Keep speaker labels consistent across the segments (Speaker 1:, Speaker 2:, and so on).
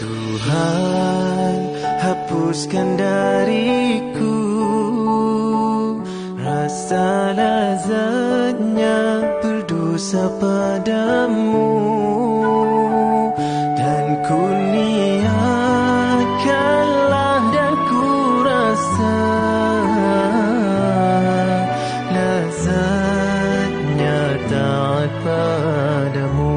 Speaker 1: Tuhan, hapuskan dariku rasa lazatnya berdosa padamu, dan kurniakanlah dan ku rasa lazatnya taat padamu.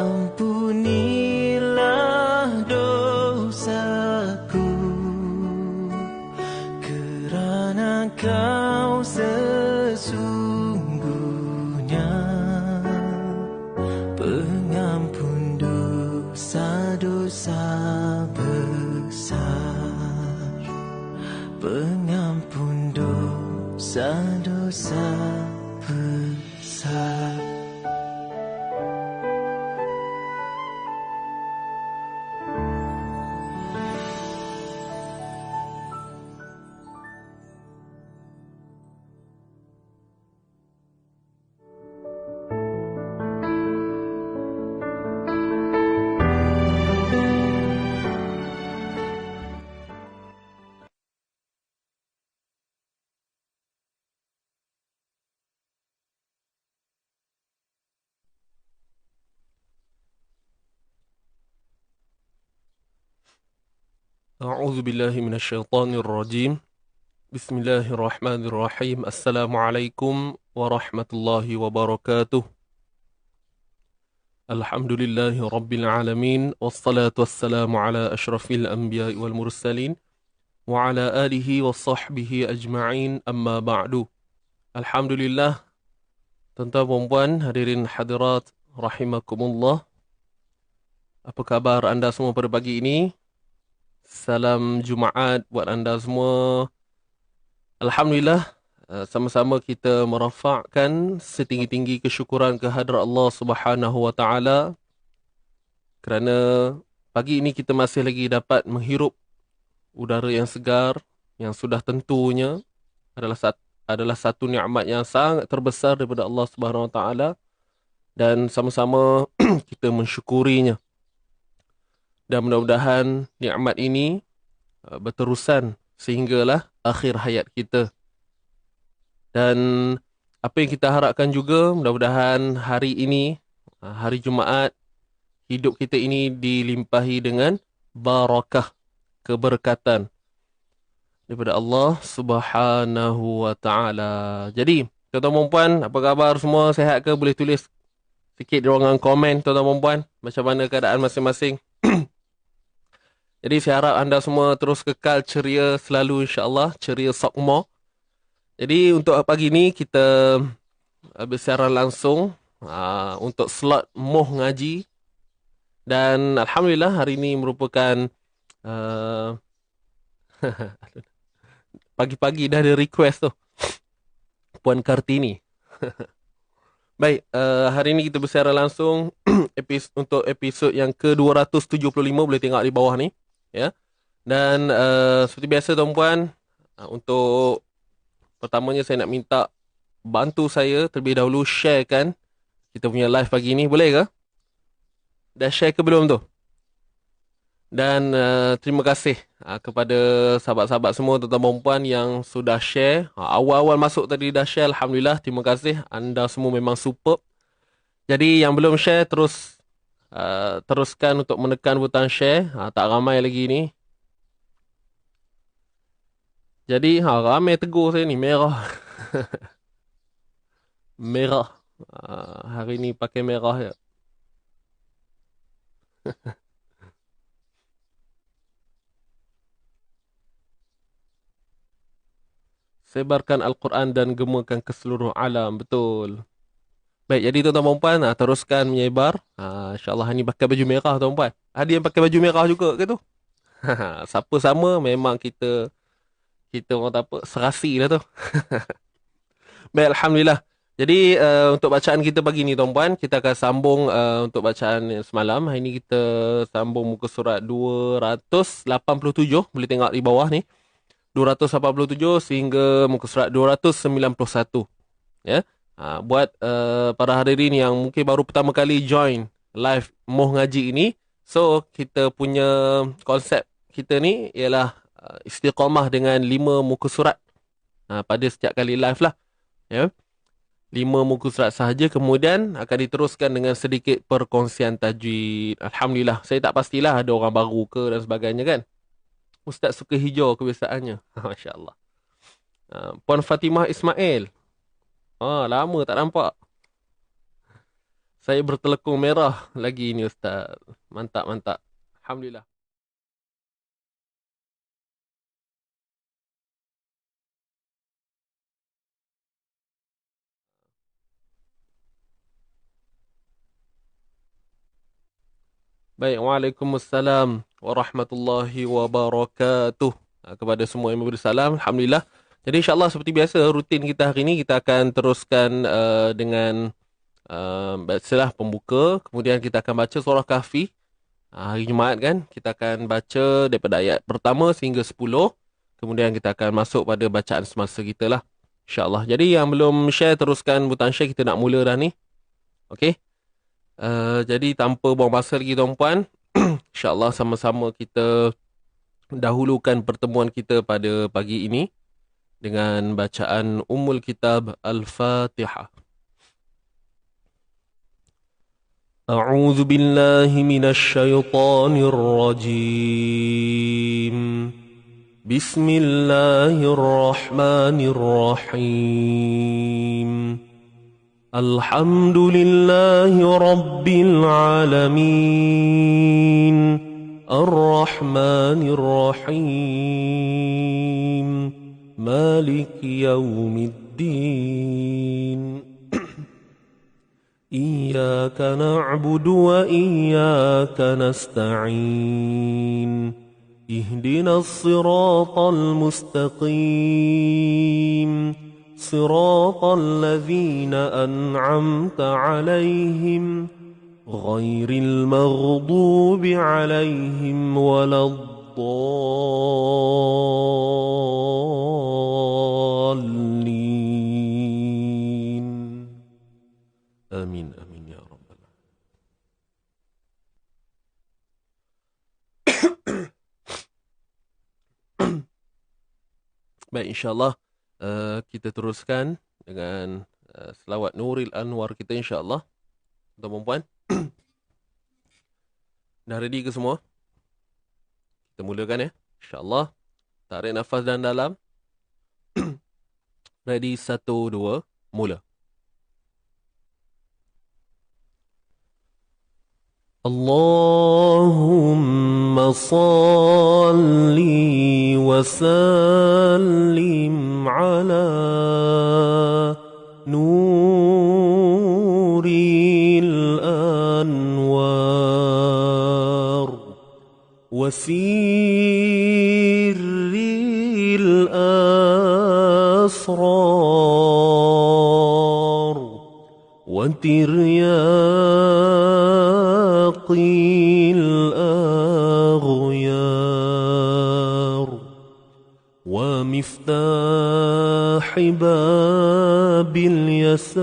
Speaker 1: Ampunilah dosaku, kerana Kau sesungguhnya pengampun dosa-dosa besar, pengampun dosa-dosa besar.
Speaker 2: أعوذ بالله من الشيطان الرجيم بسم الله الرحمن الرحيم السلام عليكم ورحمة الله وبركاته الحمد لله رب العالمين والصلاة والسلام على أشرف الأنبياء والمرسلين وعلى آله وصحبه أجمعين أما بعد. Alhamdulillah, tuan-tuan dan puan, hadirin hadirat rahimakumullah. Apa khabar anda semua pada pagi ini? Salam Jumaat buat anda semua. Alhamdulillah, sama-sama kita merafakkan setinggi-tinggi kesyukuran kehadrat Allah Subhanahu wa taala kerana pagi ini kita masih lagi dapat menghirup udara yang segar yang sudah tentunya adalah satu nikmat yang sangat terbesar daripada Allah Subhanahu wa taala, dan sama-sama kita mensyukurinya. Dan mudah-mudahan nikmat ini berterusan sehinggalah akhir hayat kita. Dan apa yang kita harapkan juga, mudah-mudahan hari ini, hari Jumaat, hidup kita ini dilimpahi dengan barakah, keberkatan daripada Allah Subhanahu wa taala. Jadi, tuan-tuan dan puan, apa khabar semua? Sihat ke? Boleh tulis sikit di ruangan komen, tuan-tuan dan puan, macam mana keadaan masing-masing. Jadi saya harap anda semua terus kekal ceria selalu, insya-Allah, ceria sokmo. Jadi untuk pagi ni kita bersiaran langsung untuk slot Moh Ngaji, dan alhamdulillah hari ini merupakan pagi-pagi dah ada request tu, Puan Kartini. Baik, hari ini kita bersiaran langsung untuk episod yang ke-275, boleh tengok di bawah ni, ya. Dan seperti biasa tuan-puan, untuk pertamanya saya nak minta bantu saya terlebih dahulu sharekan kita punya live pagi ni, boleh ke? Dah share ke belum tu? Dan terima kasih kepada sahabat-sahabat semua, tuan-tuan dan puan yang sudah share. Awal-awal masuk tadi dah share, alhamdulillah, terima kasih. Anda semua memang superb. Jadi yang belum share teruskan untuk menekan butang share. Tak ramai lagi ni. Jadi ramai tegur saya ni, merah. Merah. Hari ni pakai merah je. Sebarkan Al-Quran dan gemakan ke seluruh alam. Betul. Baik, jadi tuan-tuan dan puan, teruskan menyebar. InsyaAllah ni pakai baju merah, tuan-tuan dan puan. Ada yang pakai baju merah juga ke tu? Siapa sama, memang kita orang tak apa, serasi lah tu. Baik, alhamdulillah. Jadi untuk bacaan kita pagi ni, tuan-tuan dan puan, kita akan sambung untuk bacaan semalam. Hari ni kita sambung muka surat 287. Boleh tengok di bawah ni. 287 sehingga muka surat 291. Ya. Buat para hadirin yang mungkin baru pertama kali join live Moh Ngaji ini, so kita punya konsep kita ni ialah istiqamah dengan 5 muka surat pada setiap kali live lah, ya. 5 muka surat sahaja, kemudian akan diteruskan dengan sedikit perkongsian tajwid. Alhamdulillah, saya tak pastilah ada orang baru ke dan sebagainya kan. Ustaz suka hijau kebiasaannya. Masya-Allah. Puan Fatimah Ismail. Lama tak nampak. Saya bertelekung merah lagi ni Ustaz. Mantap, mantap. Alhamdulillah. Baik, Waalaikumsalam warahmatullahi wabarakatuh. Kepada semua yang memberi salam, Alhamdulillah. Jadi insyaAllah seperti biasa, rutin kita hari ini, kita akan teruskan dengan bacalah pembuka. Kemudian kita akan baca surah Kahfi. Hari Jumaat kan, kita akan baca daripada ayat pertama sehingga 10. Kemudian kita akan masuk pada bacaan semasa kita lah. InsyaAllah. Jadi yang belum share, teruskan butang share. Kita nak mula dah ni. Okey. Jadi tanpa buang masa lagi tuan-puan, InsyaAllah sama-sama kita dahulukan pertemuan kita pada pagi ini dengan bacaan Ummul Kitab Al-Fatihah. A'udzu billahi minasy syaithanir rajim. Bismillahirrahmanirrahim. Alhamdulillahi rabbil alamin. Ar-Rahmanir Rahim. Maliki yaumiddin. Iyyaka na'budu wa iyyaka nasta'in. Ihdinas siratal mustaqim. Siratal ladzina an'amta 'alaihim ghairil maghdubi 'alaihim waladdallin. Amin, amin ya rabbal alamin. Baik, insyaAllah kita teruskan dengan selawat Nuril Anwar kita insyaAllah. Tuan-tuan, dah ready ke semua? Kita mulakan ya, insyaAllah. Tarik nafas dalam. Ready, 1, 2, mula. Allahumma salli wa sallim ala nuril anwar wa sirril asrar wa tiryaqil aghyar wa miftahi babil yasar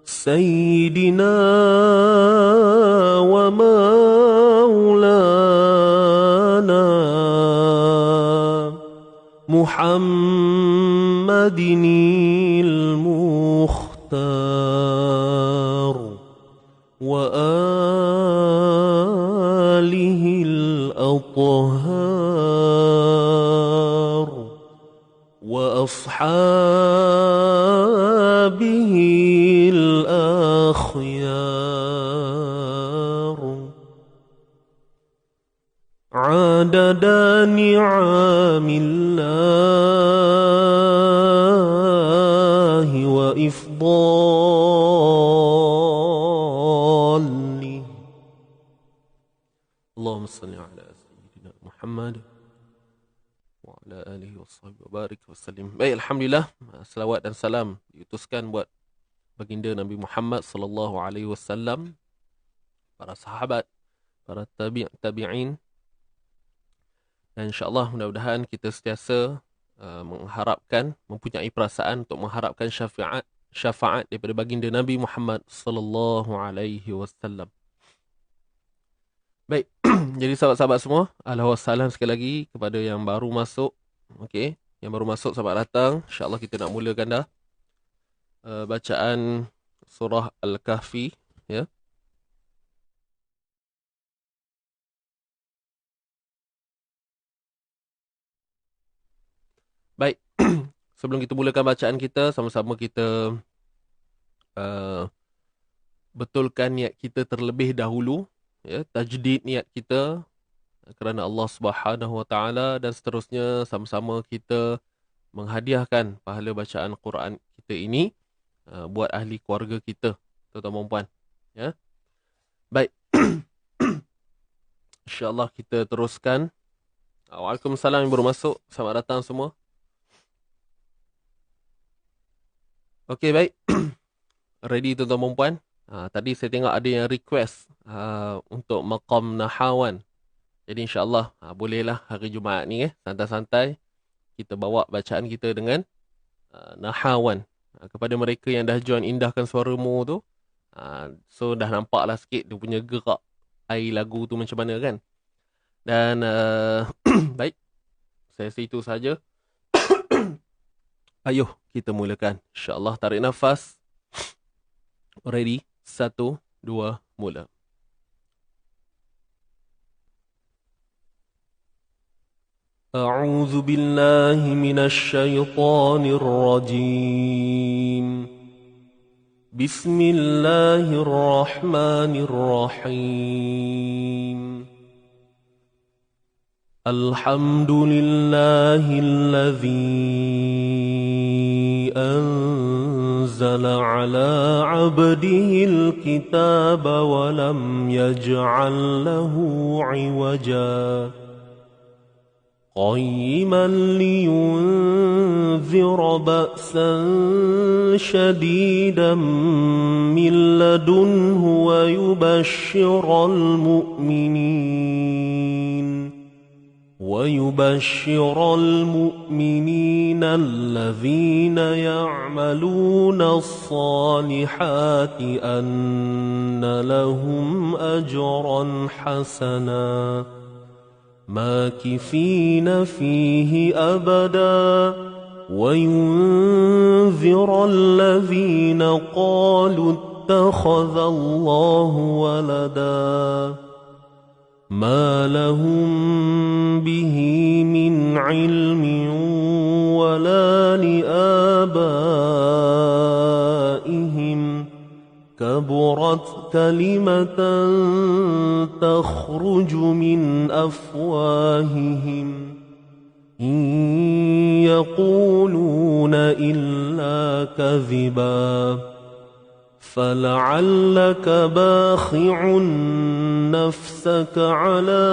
Speaker 2: sayyidina wa maulana Muhammadinil Mukhtar wa alihil athhar wa ashabihil akhyar adada ni'amillahi wa ifdali. Allahumma salli ala sayyidina Muhammad wa ala alihi wa sahbihi wa barik wa sallim. Baik, alhamdulillah, selawat dan salam diutuskan buat baginda Nabi Muhammad sallallahu alaihi wasallam, para sahabat, para tabi'in. Dan insyaAllah mudah-mudahan kita sentiasa mengharapkan, mempunyai perasaan untuk mengharapkan syafaat daripada baginda Nabi Muhammad sallallahu alaihi wasallam. Baik, jadi sahabat-sahabat semua, alhamdulillah sekali lagi kepada yang baru masuk. Okey, yang baru masuk, selamat datang. InsyaAllah kita nak mulakan dah bacaan surah Al-Kahfi, ya. Baik, sebelum kita mulakan bacaan kita, sama-sama kita uh, betulkan niat kita terlebih dahulu, ya, tajdid niat kita kerana Allah Subhanahu Wa Taala, dan seterusnya sama-sama kita menghadiahkan pahala bacaan Quran kita ini buat ahli keluarga kita, tuan-tuan dan puan. Ya. Baik. InsyaAllah kita teruskan. Waalaikumsalam yang baru masuk. Selamat datang semua. Okey, baik. Ready tuan-tuan dan puan? Tadi saya tengok ada yang request untuk maqam nahawan. Jadi insyaAllah bolehlah hari Jumaat ni santai-santai kita bawa bacaan kita dengan nahawan. Kepada mereka yang dah join Indahkan Suaramu tu, so dah nampaklah sikit dia punya gerak air lagu tu macam mana kan. Dan baik, saya rasa itu saja. Ayuh kita mulakan. InsyaAllah tarik nafas. Ready? 1, 2, mula. أعوذ بالله من الشيطان الرجيم. بسم الله الرحمن الرحيم. الحمد لله الذي أنزل على عبده الكتاب ولم يجعل له عوجا قيما لينذر بأسا شديدا من لدنه ويبشر المؤمنين الذين يعملون الصالحات أن لهم أجرا حسنا ماكثين فيه أبدا وينذر الذين قالوا اتخذ الله ولدا ما لهم به من علم ولا لآبائهم كبرت كلمة تخرج من أفواههم إن يقولون إلا كذبا فلعلك باخع نفسك على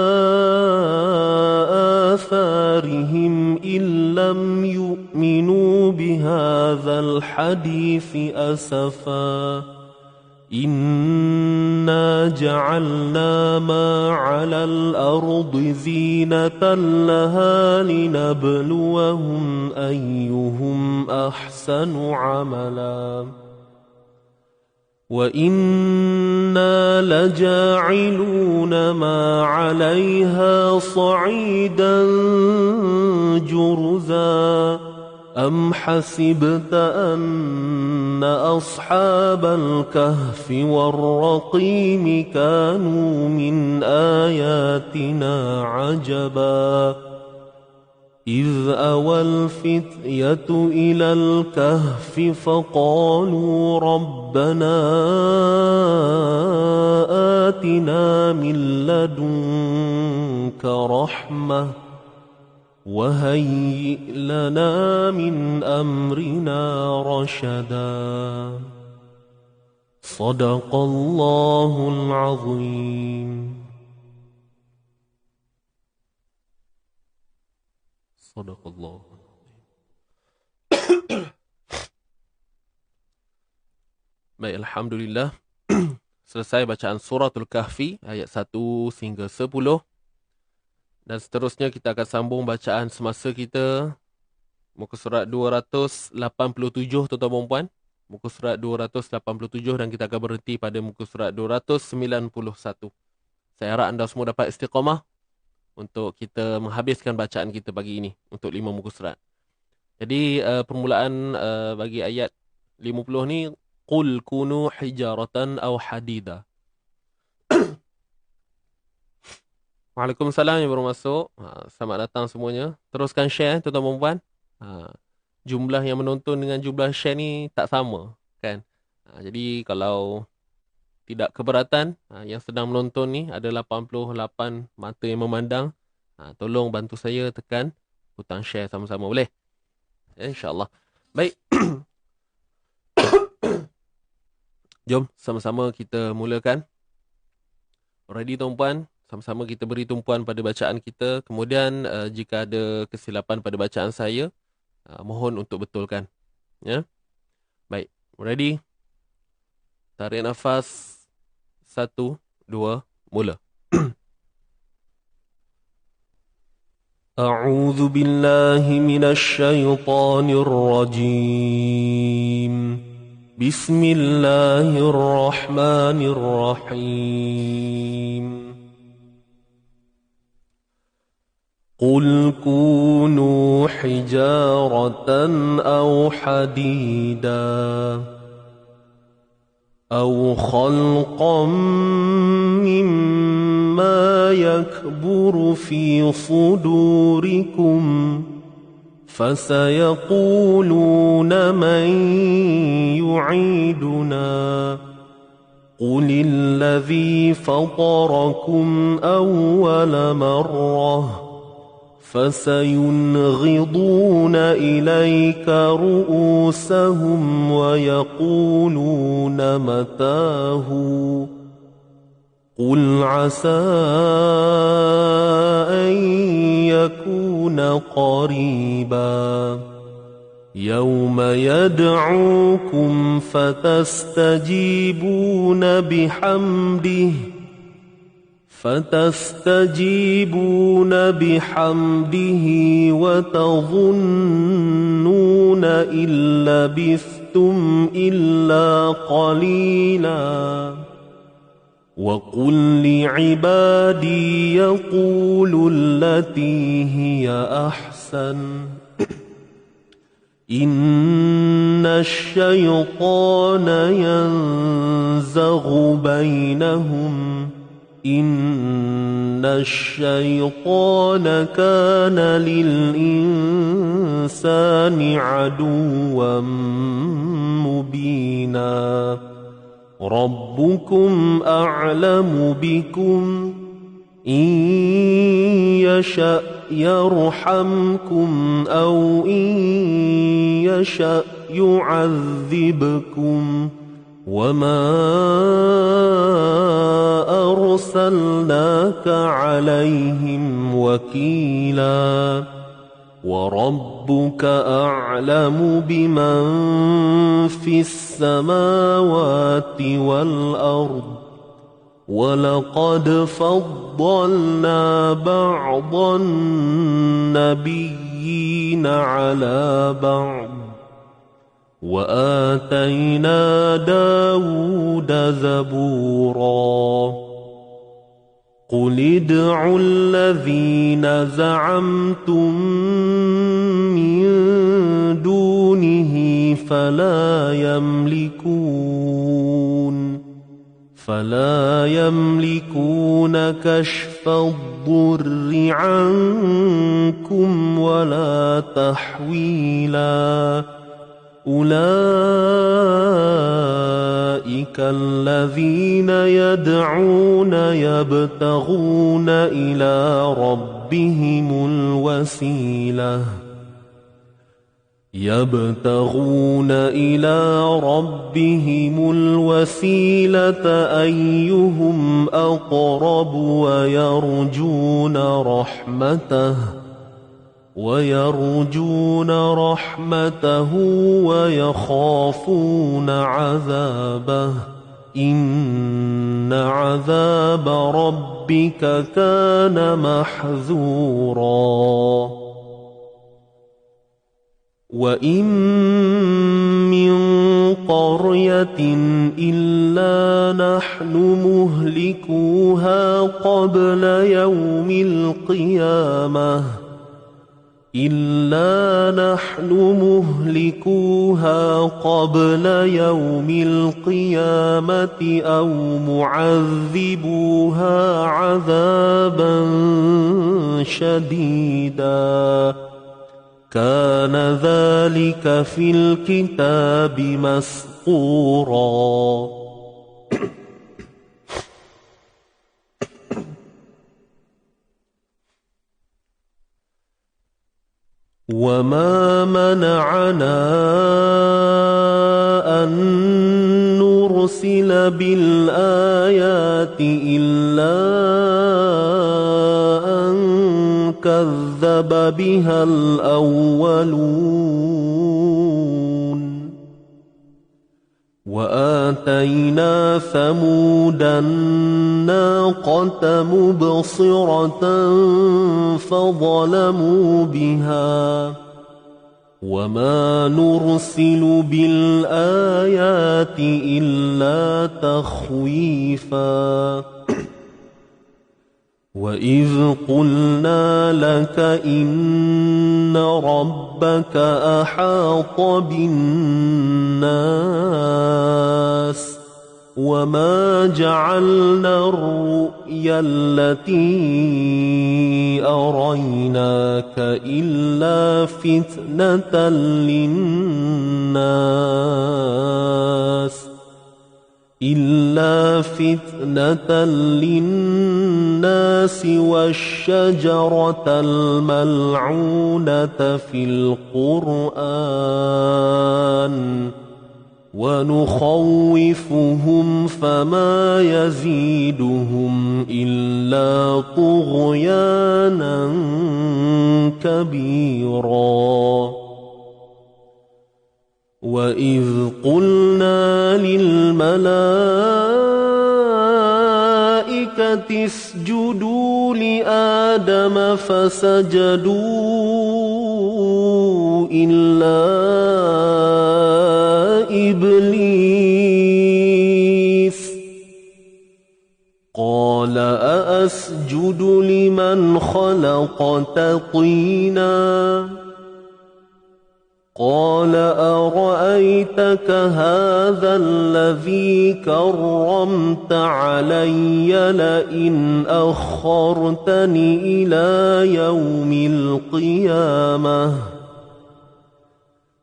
Speaker 2: آثارهم إن لم يؤمنوا بهذا الحديث أسفا إنا جعلنا ما على الأرض زينة لها لنبلوهم أيهم أحسن عملا وإنا لجاعلون ما عليها صعيدا جرزا أم حسبت أن أصحاب الكهف والرقيم كانوا من آياتنا عجبا إذ أوى الفتية إلى الكهف فقالوا ربنا آتنا من لدنك رحمة وهيئ لنا من أمرنا رشدا صدق الله العظيم. صدق الله. Baik, alhamdulillah. Selesai bacaan suratul Kahfi ayat 1 hingga 10. Dan seterusnya kita akan sambung bacaan semasa kita muka surat 287 tuan-tuan dan puan. Muka surat 287 dan kita akan berhenti pada muka surat 291. Saya harap anda semua dapat istiqamah untuk kita menghabiskan bacaan kita pagi ini untuk 5 muka surat. Jadi permulaan bagi ayat 50 ni, qul kunu hijaratan aw hadida. Waalaikumsalam yang baru masuk. Selamat datang semuanya. Teruskan share tuan-tuan dan puan. Jumlah yang menonton dengan jumlah share ni tak sama kan. Jadi kalau tidak keberatan, yang sedang menonton ni ada 88 mata yang memandang. Tolong bantu saya tekan butang share sama-sama, boleh? InsyaAllah. Baik. Jom sama-sama kita mulakan. Ready tuan-puan? Sama-sama kita beri tumpuan pada bacaan kita. Kemudian jika ada kesilapan pada bacaan saya, mohon untuk betulkan. Ya. Baik. Ready? Tarik nafas. 1, 2, mula. A'udzu billahi minasy syaithanir rajim. Bismillahirrahmanirrahim. Qul kunu hijaratan aw hadida أو خلقا مما يكبر في صدوركم فسيقولون من يعيدنا قل الذي فطركم أول مرة فسينغضون إليك رؤوسهم ويقولون متاه قل عسى أن يكون قريبا يوم يدعوكم فتستجيبون بحمده وتظنون إن لبثتم إلا قليلا وقل لعبادي يقولوا التي هي أحسن إن الشيطان ينزغ بينهم إن الشيطان كان للإنسان عدوا مبينا ربكم أعلم بكم إن يشأ يرحمكم أو إن يشأ يعذبكم وما أرسلناك عليهم وكيلا وربك أعلم بمن في السماوات والأرض ولقد فضلنا بعض النبيين على بعض وآتينا داود زبورا قل ادعوا الذين زعمتم من دونه فلا يملكون كشف الضر عنكم ولا تحويلا أولئك الذين يدعون يبتغون إلى ربهم الوسيلة أيهم أقرب ويرجون رحمته ويخافون عذابه إن عذاب ربك كان محذورا وإن من قرية إلا نحن مهلكوها قبل يوم القيامة أو معذبوها عذابا شديدا كان ذلك في الكتاب مسطورا وما منعنا أن نرسل بالآيات إلا أن كذب بها الأولون وآتينا ثمود الناقة مبصرة فظلموا بها وما نرسل بالآيات إلا تخويفا وإذ قلنا لك إن ربك أحاط بالناس وما جعلنا الرؤيا التي أريناك إلا فتنة للناس والشجرة الملعونة في القرآن ونخوفهم فما يزيدهم إلا طغيانا كبيرا وإذ قلنا للملائكة اسجدوا لآدم فسجدوا إلا إبليس قال أأسجد لمن خلقت طينا قال أرأيتك هذا الذي كرمت علي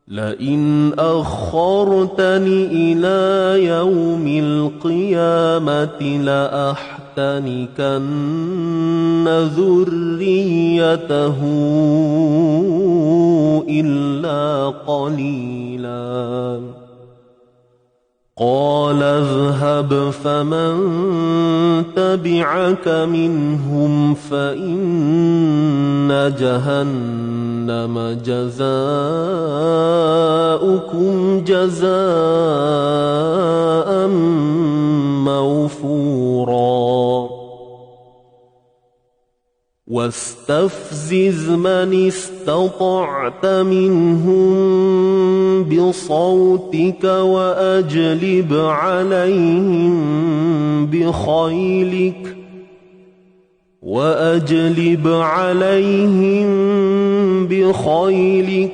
Speaker 2: لئن أخرتني إلى يوم القيامة لأحتنكن ذريته إلا قليلا قال اذهب فمن تبعك منهم فإن جهنم جزاؤكم جزاء موفورا واستفزز من استطعت منهم بصوتك وأجلب عليهم بخيلك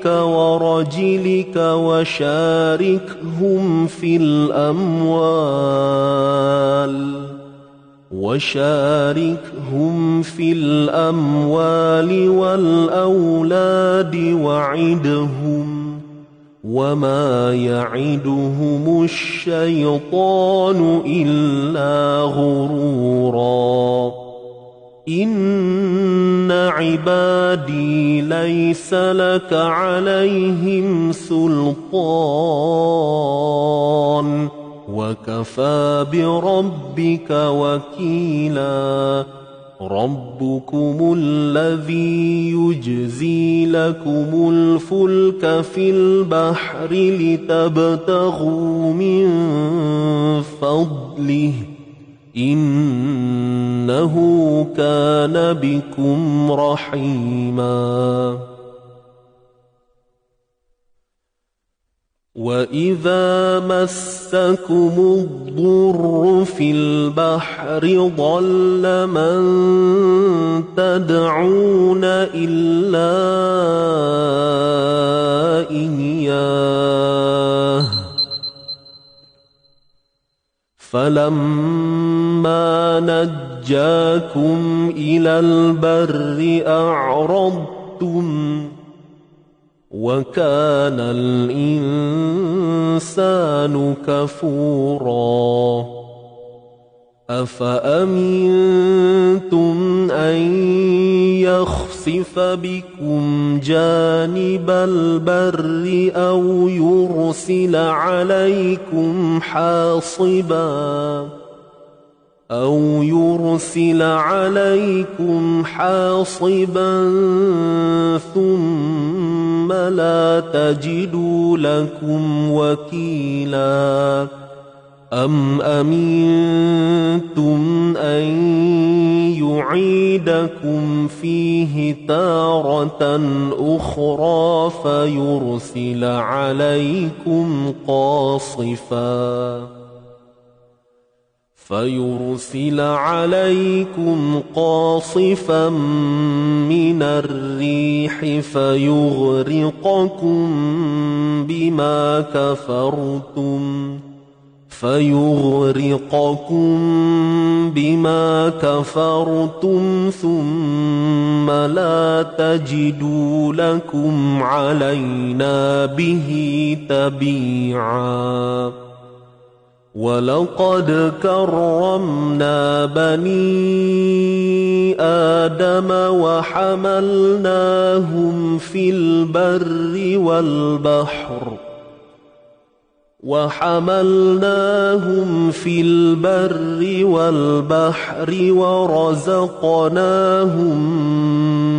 Speaker 2: ورجلك وشاركهم في الأموال والأولاد وعدهم وما يعدهم الشيطان إلا غرورا إن عبادي ليس لك عليهم سلطان وكفى بربك وكيلا ربكم الذي يجزي لكم الفلك في البحر لتبتغوا من فضله إنه كان بكم رحيما وإذا مسكم الضر في البحر ضل من تدعون إلا إياه فلما نجاكم إلى البر أعرضتم وكان الإنسان كفورا أفأمنتم أن يخسف بكم جانب البر أو يرسل عليكم حاصبا ثم لا تجدوا لكم وكيلا أم أمنتم أن يعيدكم فيه تارة أخرى فيرسل عليكم قاصفا من الريح فيغرقكم بما كفرتم ثم لا تجدوا لكم علينا به تبيعا ولقد كرمنا بني آدم وحملناهم في البر والبحر ورزقناهم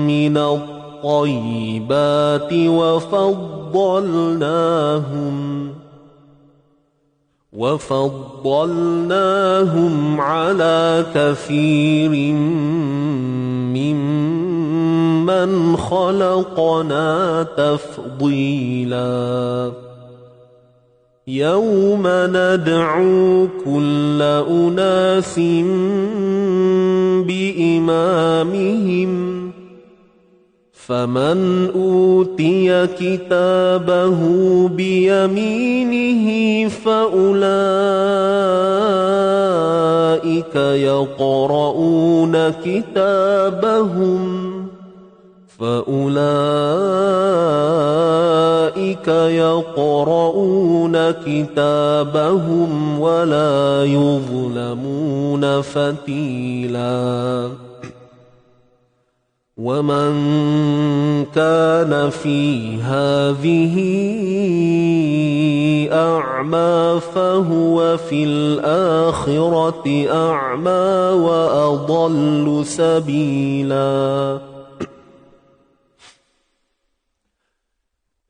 Speaker 2: من الطيبات وفضلناهم على كثير ممن خلقنا تفضيلا يوم ندعو كل أناس بإمامهم فمن أوتي كتابه بيمينه فأولئك يقرؤون كتابهم ولا يظلمون فتيلا ومن كان في هذه أعمى فهو في الآخرة أعمى وأضل سبيلا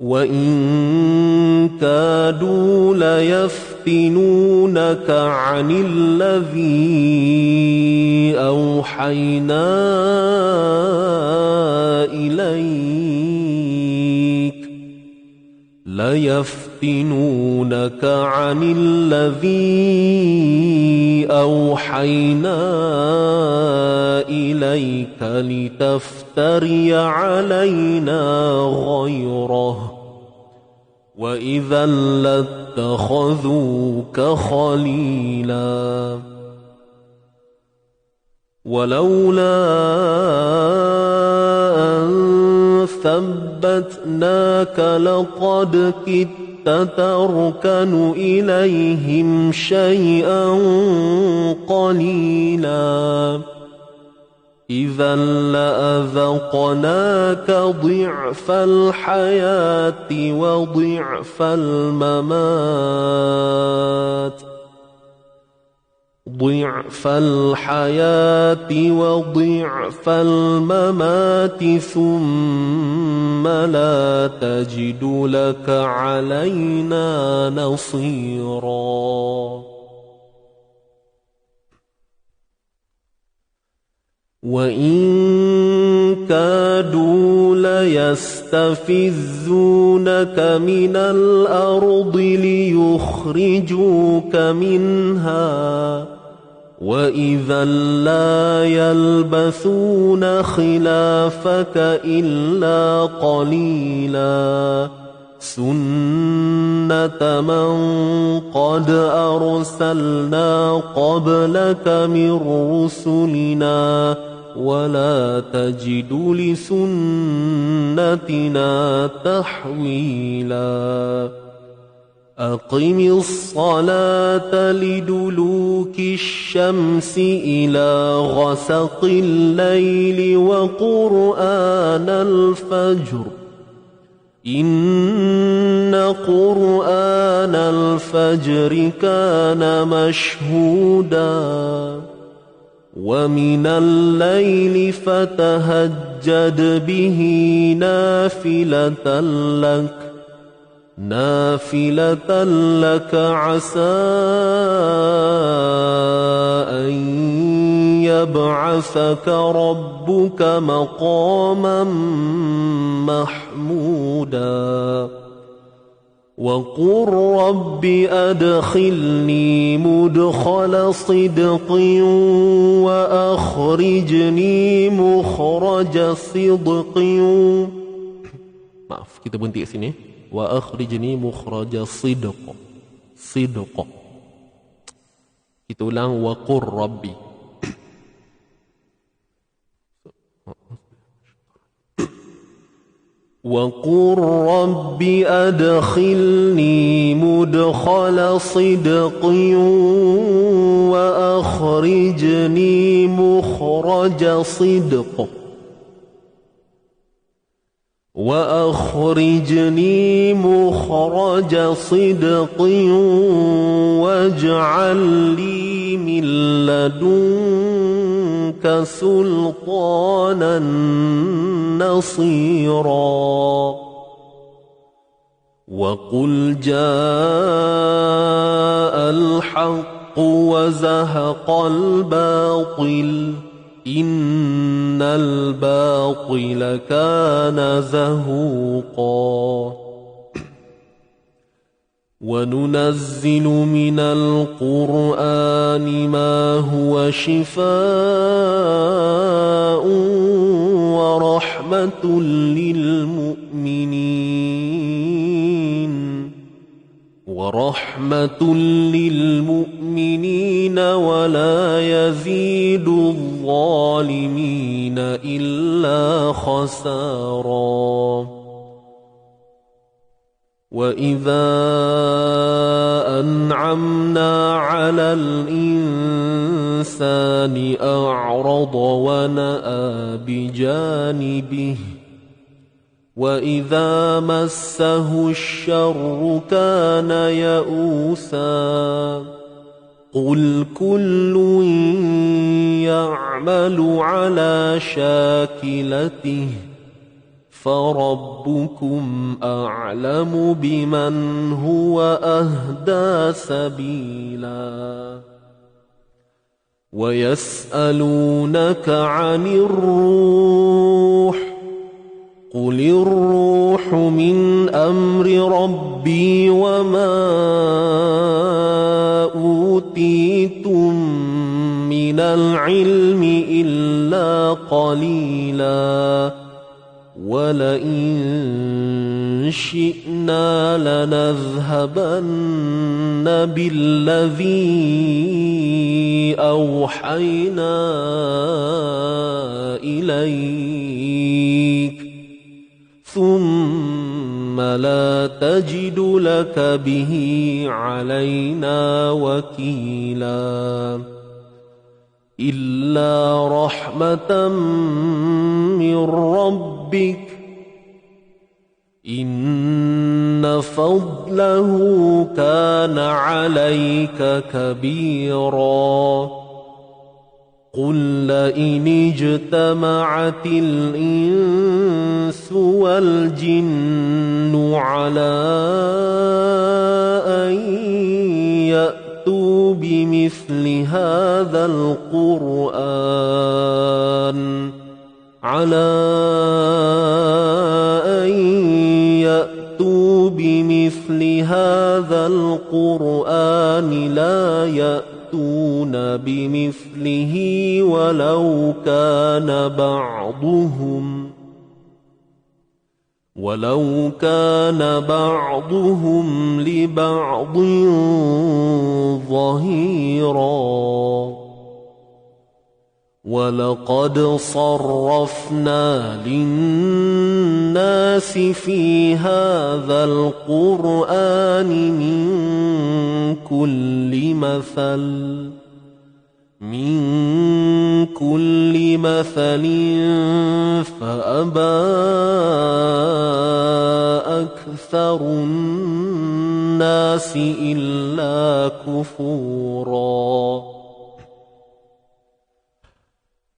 Speaker 2: وإن كادوا ليفتنونك عن الذي أوحينا إليك لتفتري علينا غيره وإذا لاتخذوك خليلا ولولا أن ثبتناك لقد كدت تركن إليهم شيئا قليلا إذا لأذقناك ضعف الحياة وضعف الممات ثم لا تجد لك علينا نصيرا وإن كادوا ليستفزونك من الأرض ليخرجوك منها وإذا لا يلبثون خلافك إلا قليلا سنة من قد أرسلنا قبلك من رسلنا ولا تجد لسنتنا تحويلا أقم الصلاة لدلوك الشمس إلى غسق الليل وقرآن الفجر إن قرآن الفجر كان مشهودا ومن الليل فتهجد به نافلة لك عسى أن يبعثك ربك مقاما محمودا وقل رب أدخلني مدخل صدق وأخرجني مخرج صدق. Maaf, kita berhenti kat sini. Wa akhrijni mukhraja sidq. Kita ulang wa qur rabbi. Wa qur rabbi adkhilni mudkhala sidqin wa akhrijni mukhraja sidq. وأخرجني مخرج صدق واجعل لي من لدنك سلطانا نصيرا وقل جاء الحق وزهق الباطل إن الباطل كان زهوقا وننزل من القرآن ما هو شفاء ورحمة للمؤمنين ولا يزيد الظالمين إلا خسارا وإذا أنعمنا على الإنسان أعرض ونأى بجانبه وإذا مسه الشر كان يئوسا قل كل يعمل على شاكلته فربكم أعلم بمن هو أهدى سبيلا ويسألونك عن الروح قل الروح من أمر ربي وما أوتيتم من العلم إلا قليلا ولئن شئنا لنذهبن بالذي أوحينا إليك ثم لا تجد لك به علينا وكيلا إلا رحمة من ربك إن فضله كان عليك كبيرا قل لئن اجتمعت الإنس والجن على أن يأتوا بمثل هذا القرآن لا يأتون بمثله ولو كان بعضهم لبعض ظهيرا ولقد صرفنا للناس في هذا القرآن من كل مثل فأبى أكثر الناس إلا كفورا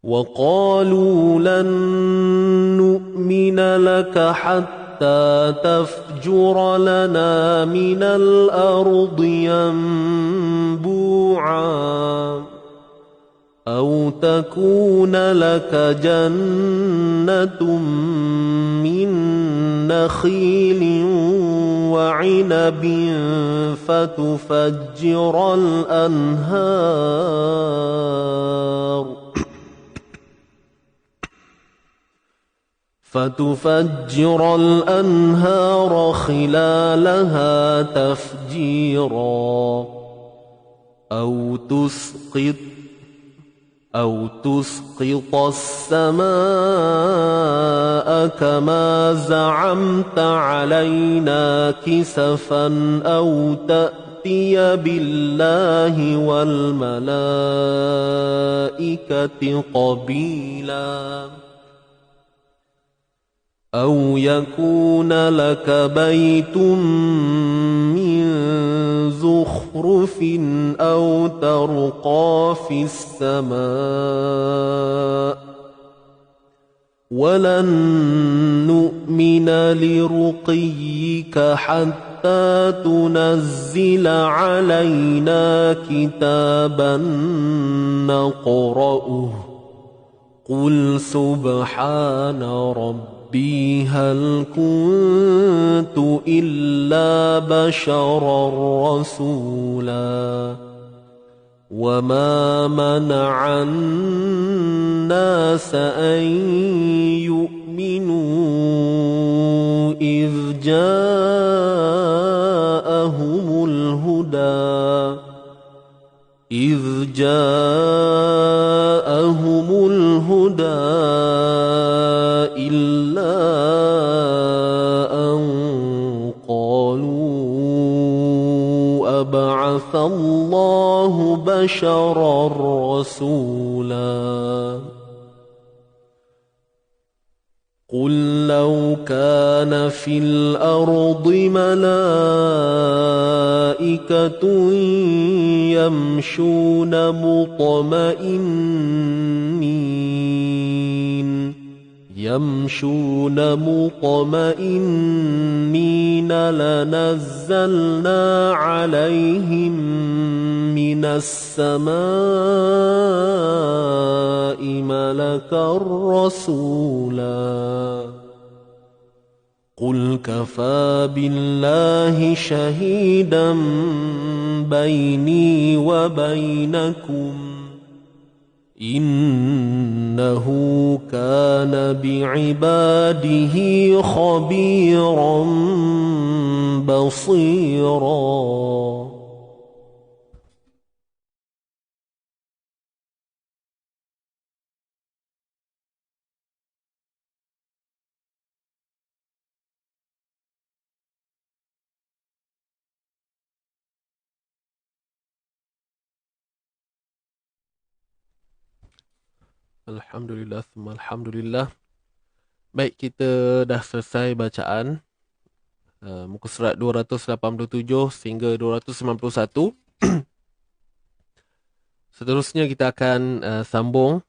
Speaker 2: وقالوا لن نؤمن لك حتى تفجر لنا من الأرض ينبوعا أو تكون لك جنة من نخيل وعنب فتفجر الأنهار خلالها تفجيرا أو تسقط السماء كما زعمت علينا كسفا أو تأتي بالله والملائكة قبيلا أو يكون لك بيت من زخرف أو ترقى في السماء ولن نؤمن لرقيك حتى تنزل علينا كتابا نقرأه قل سبحان ربي هل كنت إلا بشرا رسولا وما منع الناس أن يؤمنوا إذ جاءهم الهدى إلا أن قالوا أبعث الله بشرا رسولا قل لو كان في الأرض ملائكة يمشون مطمئنين لنزلنا عليهم من السماء ملكا رسولا قل كفى بالله شهيدا بيني وبينكم إنه كان بعباده خبيرا بصيرا Alhamdulillah, alhamdulillah. Baik, kita dah selesai bacaan muka surat 287 sehingga 291. Seterusnya kita akan sambung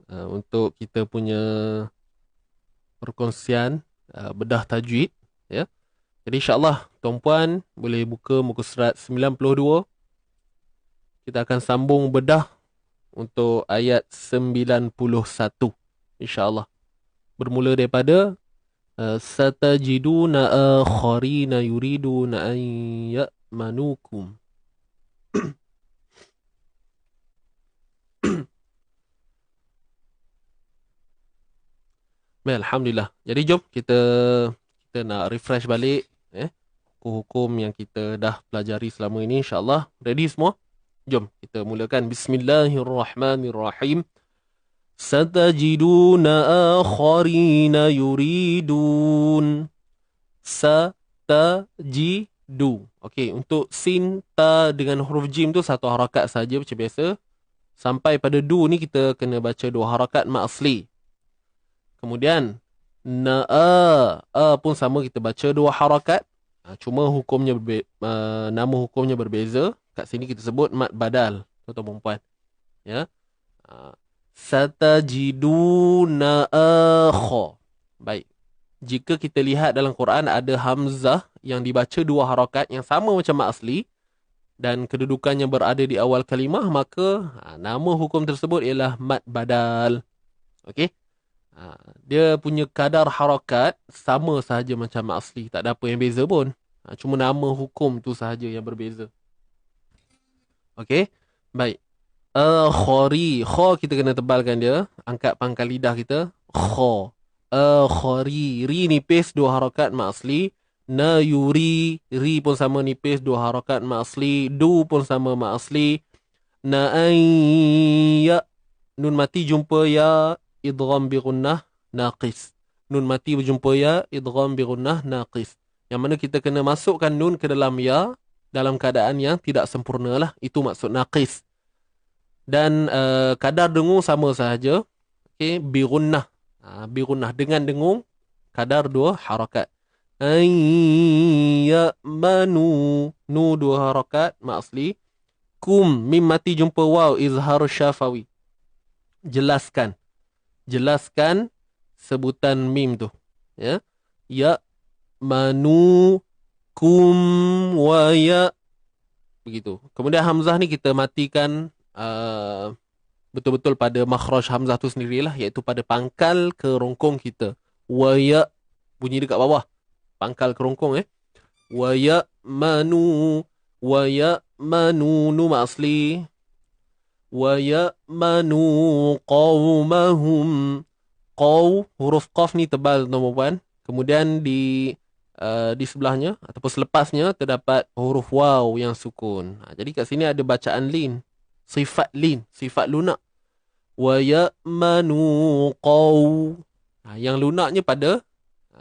Speaker 2: untuk kita punya perkongsian bedah tajwid, ya. Jadi insya-Allah tuan-puan boleh buka muka surat 92. Kita akan sambung bedah untuk ayat 91 insya-Allah. Bermula daripada satajiduna akharina yuriduna an ya'manukum. Baik, alhamdulillah. Jadi jom kita nak refresh balik hukum-hukum yang kita dah pelajari selama ini insya-Allah. Ready semua? Jom kita mulakan. Bismillahirrahmanirrahim. Satajiduna akharina yuridun. Satajidu. Okey, untuk sin, ta dengan huruf jim tu satu harakat saja macam biasa. Sampai pada du ni kita kena baca dua harakat mat asli. Kemudian a pun sama kita baca dua harakat. Cuma hukumnya nama hukumnya berbeza. Kat sini kita sebut mat badal, tuan-tuan puan. Ya. Satajiduna akha. Baik. Jika kita lihat dalam Quran ada hamzah yang dibaca dua harakat yang sama macam mat asli dan kedudukannya berada di awal kalimah, maka nama hukum tersebut ialah mat badal. Okey? Dia punya kadar harakat sama sahaja macam mat asli, tak ada apa yang beza pun. Cuma nama hukum tu sahaja yang berbeza. Okey? Baik. Khari. Kha kita kena tebalkan dia. Angkat pangkal lidah kita. Kha. Khari. Ri nipis dua harakat mat asli. Na yuri. Ri pun sama nipis dua harakat mat asli. Du pun sama mat asli. Na ayya. Nun mati jumpa ya. Idgham bi gunnah naqis. Nun mati berjumpa ya. Idgham bi gunnah naqis. Yang mana kita kena masukkan nun ke dalam ya dalam keadaan yang tidak sempurna lah. Itu maksud naqis. Dan kadar dengung sama sahaja. Okey, bi gunnah. Bi gunnah dengan dengung kadar dua harakat. Ayyamanu. Nu dua harakat mat asli. Kum mim mati jumpa waw izhar syafawi. Jelaskan. Jelaskan sebutan mim tu. Ya. Ya manu kum wa ya. Begitu. Kemudian hamzah ni kita matikan betul-betul pada makhraj hamzah tu sendirilah, iaitu pada pangkal kerongkong kita. Wa ya, bunyi dekat bawah. Pangkal kerongkong Wa ya manu. Wa ya manu nu mat asli. Wa ya manu qawmahum. Qaw, huruf qaf ni tebal tuan puan. Kemudian di sebelahnya ataupun selepasnya terdapat huruf waw yang sukun. Jadi kat sini ada bacaan lin. Sifat lin, sifat lunak. Wa ya'manu qaw. Yang lunaknya pada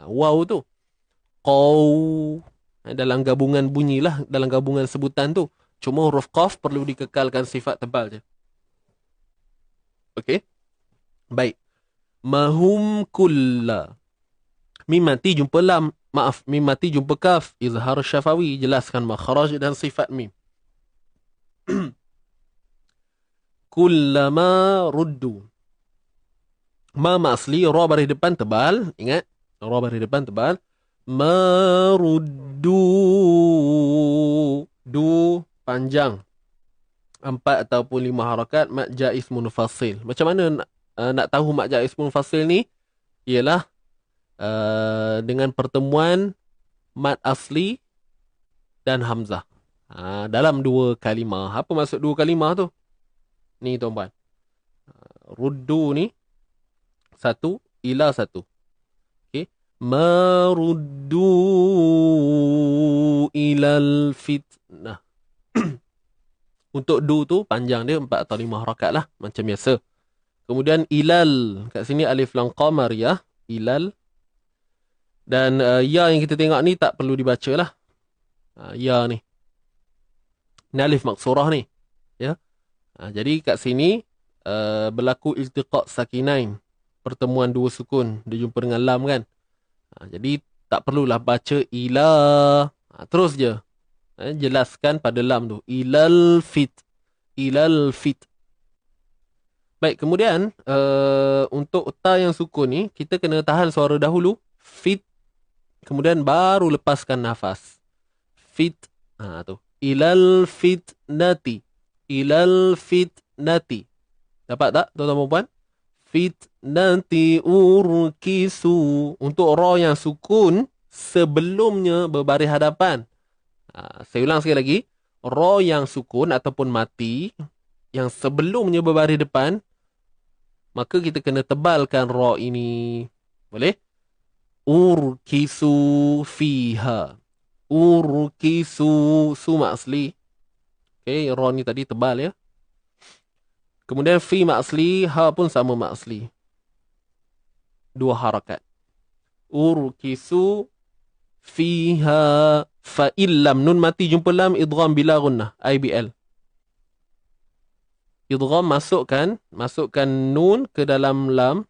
Speaker 2: waw tu. Qaw. Dalam gabungan bunyilah, dalam gabungan sebutan tu. Cuma huruf qaf perlu dikekalkan sifat tebal je. Okey. Baik. Mahum kulla. Mim mati jumpa lam. Maaf, mim mati jumpa kaf. Izhar syafawi. Jelaskan makhraj dan sifat mim. Kullama ruddu. Ma asli, ra baris depan tebal. Ingat, ra baris depan tebal. Ma ruddu. Du panjang. 4 ataupun 5 harakat. Mat jaiz munfasil. Macam mana nak tahu mat jaiz munfasil ni? Ialah dengan pertemuan mat asli dan hamzah. Dalam dua kalimah. Apa maksud dua kalimah tu? Ni tuan-tuan. Ruddu ni satu, ila satu. Okey. Maruddu ilal fitnah. Untuk du tu panjang dia 4 atau 5 harakat lah. Macam biasa. Kemudian ilal. Kat sini alif lam qamariyah. Ilal. Dan ya yang kita tengok ni tak perlu dibaca lah. Ya ni. Ni alif maksurah ni. Ya. Jadi kat sini berlaku iltiqa' sakinain. Pertemuan dua sukun. Dia jumpa dengan lam kan. Jadi tak perlulah baca ila. Terus je. Jelaskan pada lam tu. Ilal fit. Ilal fit. Baik, kemudian untuk ta yang sukun ni, kita kena tahan suara dahulu. Fit. Kemudian baru lepaskan nafas. Fit. Tu. Ilal fitnati. Ilal fitnati. Dapat tak tuan-tuan puan? Fitnati urkisu. Untuk ra yang sukun sebelumnya berbaris hadapan. Saya ulang sekali lagi. Ra yang sukun ataupun mati yang sebelumnya berbaris depan, maka kita kena tebalkan ra ini. Boleh? Urkisu fiha. Urkisu. Su mak asli. Okay, ra ni tadi tebal ya. Kemudian fi mak asli, ha pun sama mak asli. 2 harakat. Urkisu fiha fa illam, nun mati jumpa lam, idgham bila gunnah, IBL. Idgham masukkan nun ke dalam lam,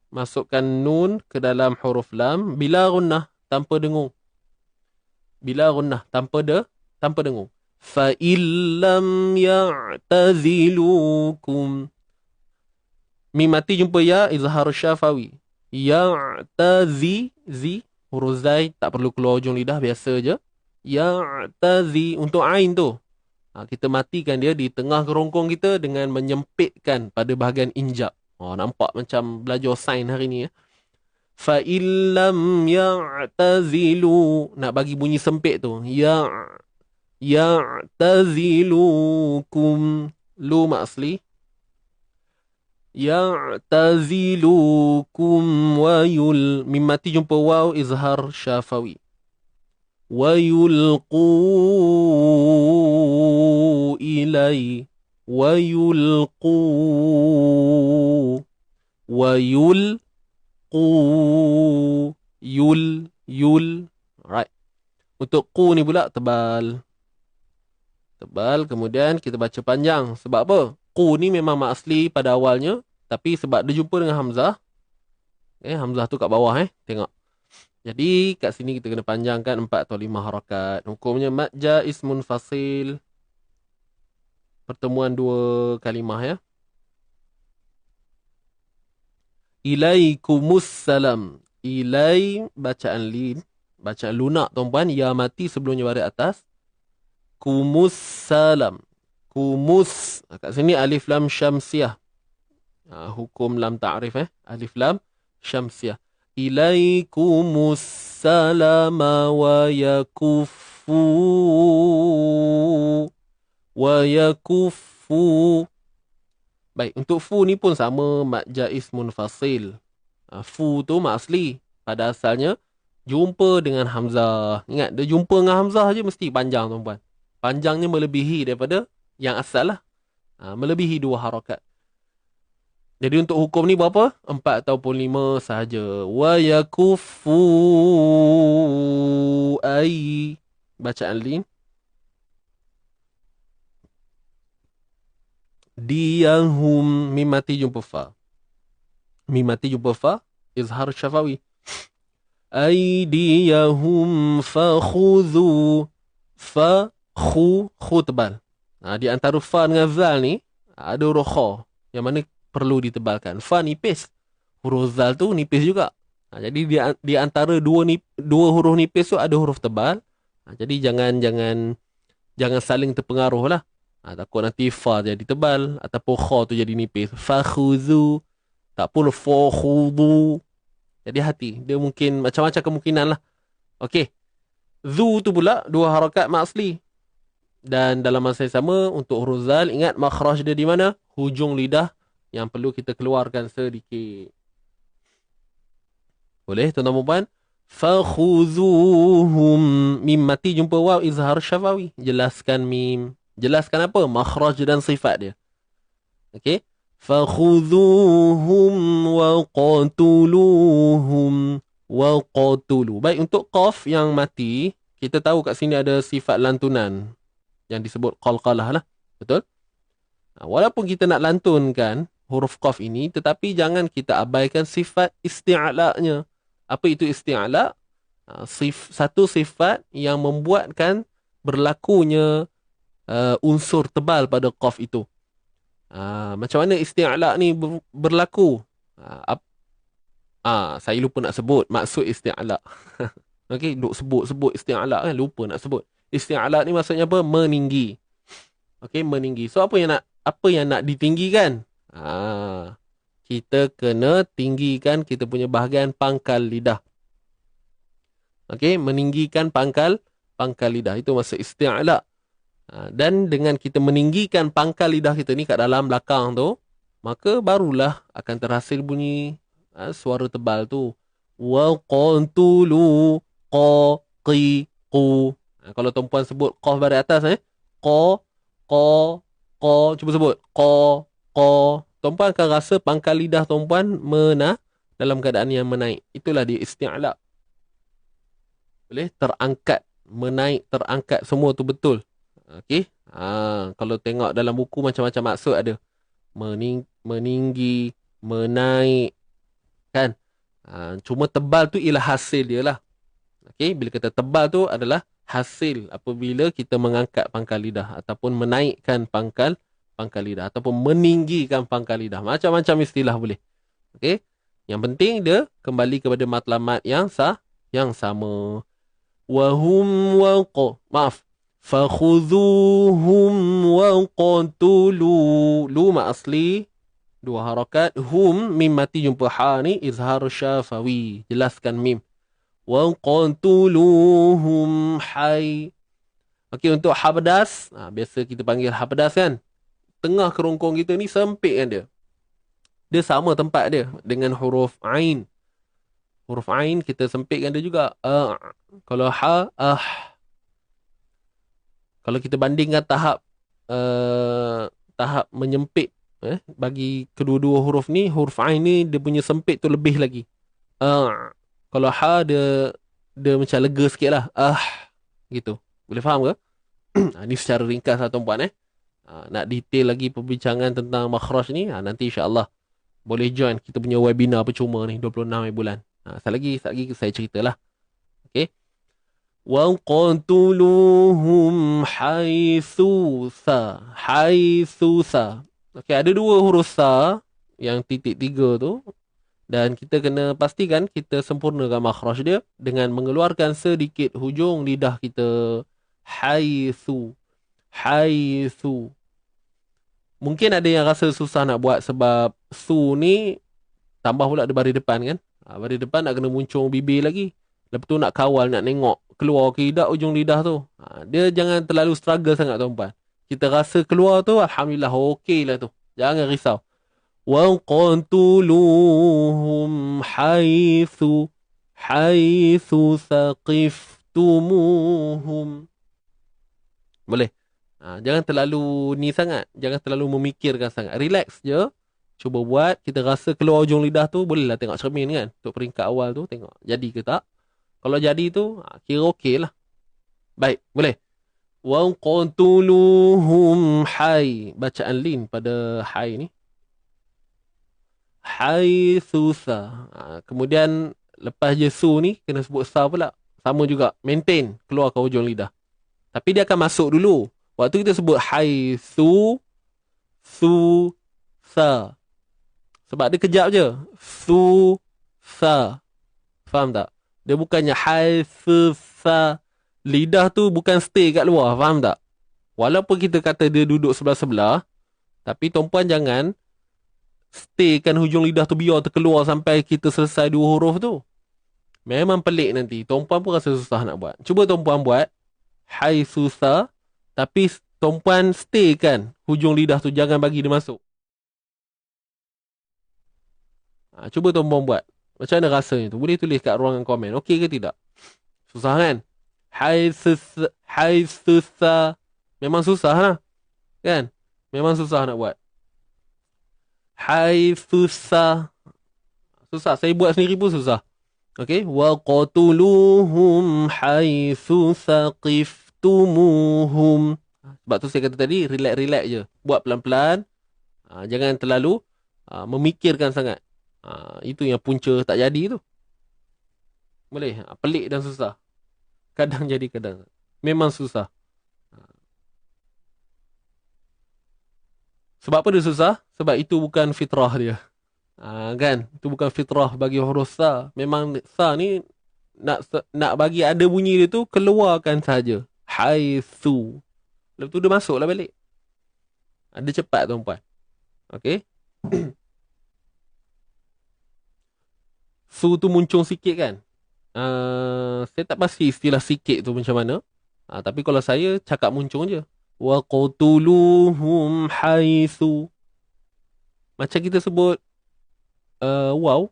Speaker 2: masukkan nun ke dalam huruf lam bila gunnah, tanpa dengung. Bila gunnah, tanpa dengung. Fa illam ya'tazilukum. Mim mati jumpa ya, izhar syafawi. Ya'tazi, huruf zai tak perlu keluar ujung lidah, biasa je. Ya'tazi, untuk ain tu, kita matikan dia di tengah kerongkong kita dengan menyempitkan pada bahagian injak. Nampak macam belajar sains hari ni ya. Fa illam ya'tazilu, nak bagi bunyi sempit tu. Ya'tazilukum, lu mak asli. Ya'tazilukum wa mim mati jumpa waw, izhar syafawi. Wa yulqu ilai, wa yulqu, wa yulqu, right. Untuk qu ni pula tebal, kemudian kita baca panjang. Sebab apa? Qu ni memang mak asli pada awalnya, tapi sebab dia jumpa dengan hamzah, hamzah tu kat bawah, tengok. Jadi kat sini kita kena panjangkan 4 atau 5 harakat. Hukumnya mad jaiz munfasil, pertemuan 2 kalimah ya. Ilaikumus salam. Ilai bacaan lin, bacaan lunak tuan-puan, ya mati sebelumnya baris atas. Kumus salam. Kumus, kat sini alif lam syamsiah. Hukum lam ta'rif alif lam syamsiah. Ilaikumus salama wa yakuffu. Baik, untuk fu ni pun sama, mad jaiz munfasil. Fu tu mak asli, pada asalnya jumpa dengan hamzah. Ingat, dia jumpa dengan hamzah je mesti panjang tuan-puan. Panjangnya melebihi daripada yang asal lah. Melebihi 2 harakat. Jadi untuk hukum ni berapa? 4 ataupun 5 sahaja. Wa yakuffu ai, bacaan lin. Diyahum, mim mati jumpa fa. Mim mati jumpa fa, izhar syafawi. Aydiyahum fakhudhu. Fa, khu tebal. Di antara fa dengan zal ni ada huruf kha yang mana perlu ditebalkan. Fa nipis, huruf zal tu nipis juga. Jadi di antara dua huruf nipis tu ada huruf tebal. Jadi jangan saling terpengaruh lah. Takut nanti fa jadi tebal ataupun kha tu jadi nipis. Fakhudhu, tak pun fakhudu. Jadi hati, dia mungkin macam-macam kemungkinan lah. Okey. Zu tu pula 2 harakat mak asli. Dan dalam masa yang sama untuk huruf zal, ingat makhraj dia di mana? Hujung lidah yang perlu kita keluarkan sedikit. Boleh tuan-tuan dan puan? Fakhuzuhum, mim mati jumpa waw, izhar syafawi. Jelaskan mim. Jelaskan apa? Makhraj dan sifat dia. Okey. Fakhuzuhum wa qatuluhum wa qatulu. Baik, untuk qaf yang mati, kita tahu kat sini ada sifat lantunan yang disebut qalqalah lah. Betul? Walaupun kita nak lantunkan huruf qaf ini, tetapi jangan kita abaikan sifat isti'la'nya. Apa itu isti'la'? Satu sifat yang membuatkan berlakunya unsur tebal pada qaf itu. Macam mana isti'la' ni berlaku? Saya lupa nak sebut maksud isti'la'. Okey, duk sebut isti'la' kan, lupa nak sebut. Isti'la' ni maksudnya apa? Meninggi. Okey, meninggi. So apa yang nak ditinggikan? Kita kena tinggikan kita punya bahagian pangkal lidah. Okey, meninggikan pangkal lidah. Itu maksud isti'la'. Dan dengan kita meninggikan pangkal lidah kita ni kat dalam belakang tu, maka barulah akan terhasil bunyi suara tebal tu. Wa qantulu qa qi qu. Kalau tuan-puan sebut qaf baris atas, qa, cuba sebut qa qa. Tuan-puan akan rasa pangkal lidah tuan-puan dalam keadaan yang menaik. Itulah dia isti'la. Boleh terangkat, menaik, terangkat, semua tu betul. Okey. Kalau tengok dalam buku macam-macam maksud ada. Meninggi, menaik, kan? Cuma tebal tu ialah hasil dia lah. Okey, bila kata tebal tu adalah hasil apabila kita mengangkat pangkal lidah ataupun menaikkan pangkal lidah ataupun meninggikan pangkal lidah. Macam-macam istilah boleh. Okey. Yang penting dia kembali kepada matlamat yang sama. Wahum waqa. Maaf. Fakhudhuhum waqtulu. Lu mak asli. Dua harakat. Hum, mim mati jumpa ha ni. Izhar syafawi. Jelaskan mim. Waqtuluhum hay. Okey, untuk ha pedas. Biasa kita panggil ha pedas kan. Tengah kerongkong kita ni sempit kan dia. Dia sama tempat dia dengan huruf Ain. Huruf Ain kita sempitkan dia juga. Kalau ha, kalau kita bandingkan tahap menyempit bagi kedua-dua huruf ni, huruf Ain ni dia punya sempit tu lebih lagi. Kalau ha dia macam lega sikit lah. Gitu. Boleh faham ke? Ni secara ringkas lah tuan-puan. Nak detail lagi perbincangan tentang makhraj ni, nanti insyaAllah boleh join kita punya webinar percuma ni 26 bulan. Sekali lagi saya ceritalah. Okey. Wa qatuluhum haitsu sa. Okey, ada dua huruf sa yang titik 3 tu, dan kita kena pastikan kita sempurnakan makhraj dia dengan mengeluarkan sedikit hujung lidah kita. Haitsu. Mungkin ada yang rasa susah nak buat sebab su ni tambah pula ada baris depan kan. Baris depan nak kena muncung bibir lagi. Lepas tu nak kawal, nak tengok keluar ke tidak ujung lidah tu. Dia jangan terlalu struggle sangat tuan-puan. Kita rasa keluar tu, alhamdulillah okey lah tu. Jangan risau. Wa qantuluhum haitsu saqiftumuhum. Boleh. Jangan terlalu ni sangat. Jangan terlalu memikirkan sangat. Relax je. Cuba buat. Kita rasa keluar ujung lidah tu, bolehlah tengok cermin kan. Untuk peringkat awal tu, tengok jadi ke tak. Kalau jadi tu, kira okey lah. Baik, boleh. Wa qantuluhum hay. Bacaan lin pada hay ni. Haitsu sa. Kemudian lepas je su ni, kena sebut sa pula. Sama juga. Maintain. Keluarkan ujung lidah. Tapi dia akan masuk dulu. Waktu kita sebut haitsu, su, sa. Sebab dia kejap je. Su, sa. Faham tak? Dia bukannya haitsu, sa. Lidah tu bukan stay kat luar. Faham tak? Walaupun kita kata dia duduk sebelah-sebelah, tapi tuan-puan jangan staykan hujung lidah tu biar terkeluar sampai kita selesai dua huruf tu. Memang pelik nanti. Tuan-puan pun rasa susah nak buat. Cuba tuan-puan buat haitsu sa, tapi tuan-puan staykan hujung lidah tu, jangan bagi dia masuk. Cuba tuan-puan buat. Macam mana rasanya tu? Boleh tulis kat ruangan komen. Okey ke tidak? Susah kan? Haitsu sa. Memang susah lah. Kan? Memang susah nak buat. Haitsu sa. Susah. Saya buat sendiri pun susah. Okey. Wa qatuluhum haitsu saqiftumuhum. Sebab tu saya kata tadi, relax je. Buat pelan-pelan. Jangan terlalu memikirkan sangat. Itu yang punca tak jadi tu. Boleh. Pelik dan susah. Kadang jadi, kadang. Memang susah. Sebab apa dia susah? Sebab itu bukan fitrah dia. Kan? Itu bukan fitrah bagi huruf sa. Memang sa ni nak bagi ada bunyi dia tu, keluarkan saja. Haitsu. Lepas tu dia masuklah balik. Dia cepat tuan-puan. Okey. Su tu muncung sikit kan. Saya tak pasti istilah sikit tu macam mana. Tapi kalau saya cakap muncung je. Wa qatuluhum haitsu. Macam kita sebut waw.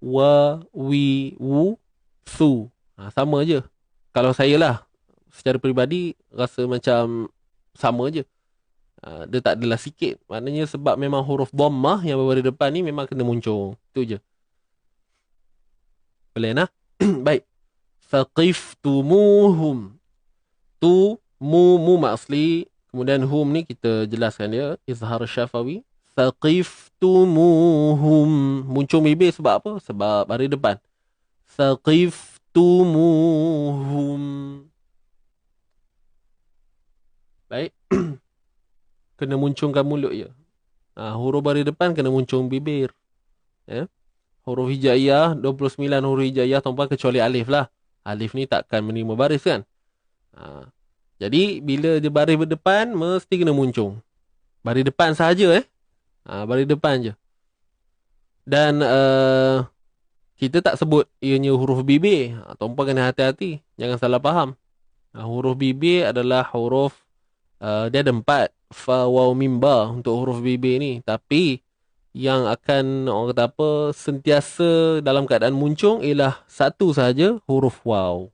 Speaker 2: Wa, wi, wu, su. Sama je. Kalau saya lah, secara peribadi rasa macam sama je. Dia tak adalah sikit. Maknanya sebab memang huruf dhammah yang berbaris depan ni memang kena muncung. Itu je. Boleh nah? Baik. Faqiftumuhum. Tu, mu mak asli. Kemudian hum ni kita jelaskan dia. Izhar syafawi. Faqiftumuhum. Muncung bibir sebab apa? Sebab baris depan. Faqiftumuhum. Baik. Kena muncungkan mulut je. Huruf baris depan kena muncung bibir. Ya. Huruf hijaiyah, 29 huruf hijaiyah tuan-puan kecuali alif lah. Alif ni takkan menerima baris kan. Jadi bila dia baris berdepan mesti kena muncung. Baris depan sahaja baris depan je. Dan kita tak sebut ianya huruf bibir. Tuan-puan kena hati-hati. Jangan salah faham. Huruf bibir adalah huruf dia ada 4. Fa, waw, mim, ba untuk huruf bibir ni. Tapi yang akan orang kata apa sentiasa dalam keadaan muncung ialah satu sahaja, huruf waw.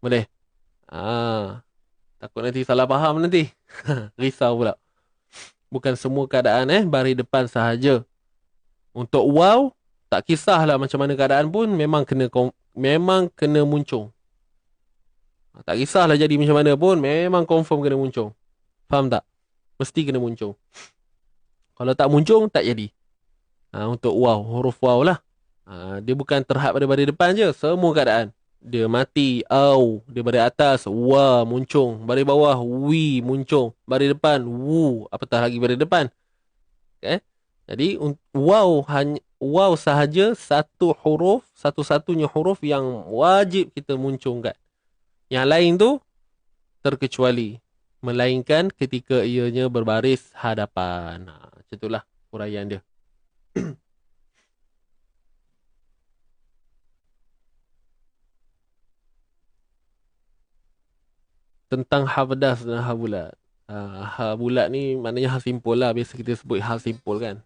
Speaker 2: Boleh? Takut nanti salah faham nanti. Risau pula. Bukan semua keadaan baris depan sahaja. Untuk waw, tak kisahlah macam mana keadaan pun memang kena muncung. Tak kisahlah jadi macam mana pun memang confirm kena muncung. Faham tak? Mesti kena muncung. Kalau tak muncung, tak jadi. Untuk waw, huruf waw lah. Dia bukan terhad pada baris depan je. Semua keadaan. Dia mati, au. Dia baris atas, wa, muncung. Baris bawah, wi, muncung. Baris depan, wu. Apatah lagi baris depan. Okay? Jadi, waw sahaja satu huruf, satu-satunya huruf yang wajib kita muncungkan. Yang lain tu terkecuali. Melainkan ketika ianya berbaris hadapan. Macam itulah huraian dia. Tentang ha pedas dan ha bulat. Ha bulat ni maknanya ha simpul lah. Biasa kita sebut ha simpul kan.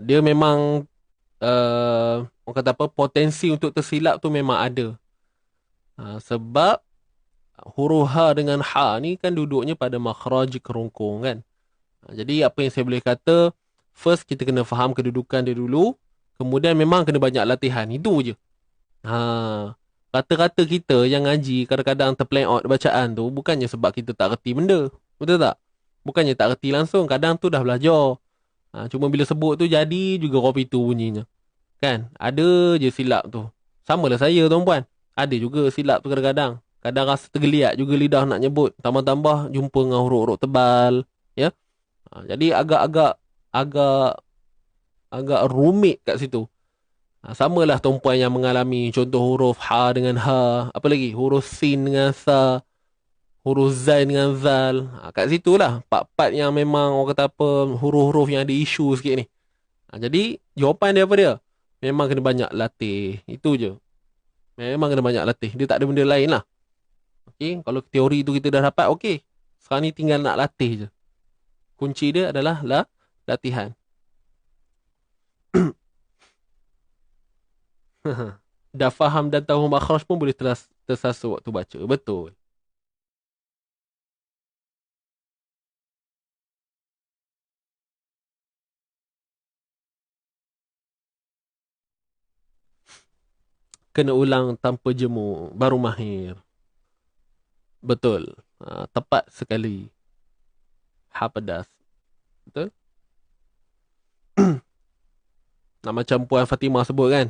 Speaker 2: Dia memang orang kata apa, potensi untuk tersilap tu memang ada. Sebab huruf ha dengan ha ni kan duduknya pada makhraj kerongkong kan. Jadi apa yang saya boleh kata, first kita kena faham kedudukan dia dulu, kemudian memang kena banyak latihan. Itu je. Kata-kata kita yang ngaji kadang-kadang terplan out bacaan tu bukannya sebab kita tak reti benda. Betul tak? Bukannya tak reti langsung, kadang tu dah belajar. Cuma bila sebut tu jadi juga kopi tu bunyinya. Kan? Ada je silap tu. Samalah saya tuan-puan. Ada juga silap tu kadang-kadang. Kadang rasa tergeliat juga lidah nak nyebut. Tambah-tambah jumpa dengan huruf-huruf tebal. Ya. Jadi agak rumit kat situ. Samalah tuan-puan yang mengalami contoh huruf ha dengan ha. Apa lagi? Huruf sin dengan sa. Huruf zain dengan zal. Kat situlah part-part yang memang orang kata apa, huruf-huruf yang ada isu sikit ni. Jadi jawapan dia apa dia? Memang kena banyak latih. Itu je. Memang kena banyak latih. Dia tak ada benda lain lah. Okay? Kalau teori tu kita dah dapat, okay. Sekarang ni tinggal nak latih je. Kunci dia adalah latihan. Dah faham dan tahu makhraj pun boleh tersasut waktu baca. Betul. Kena ulang tanpa jemu. Baru mahir. Betul. Tepat sekali. Ha pedas. Betul? Nak macam Puan Fatimah sebut kan?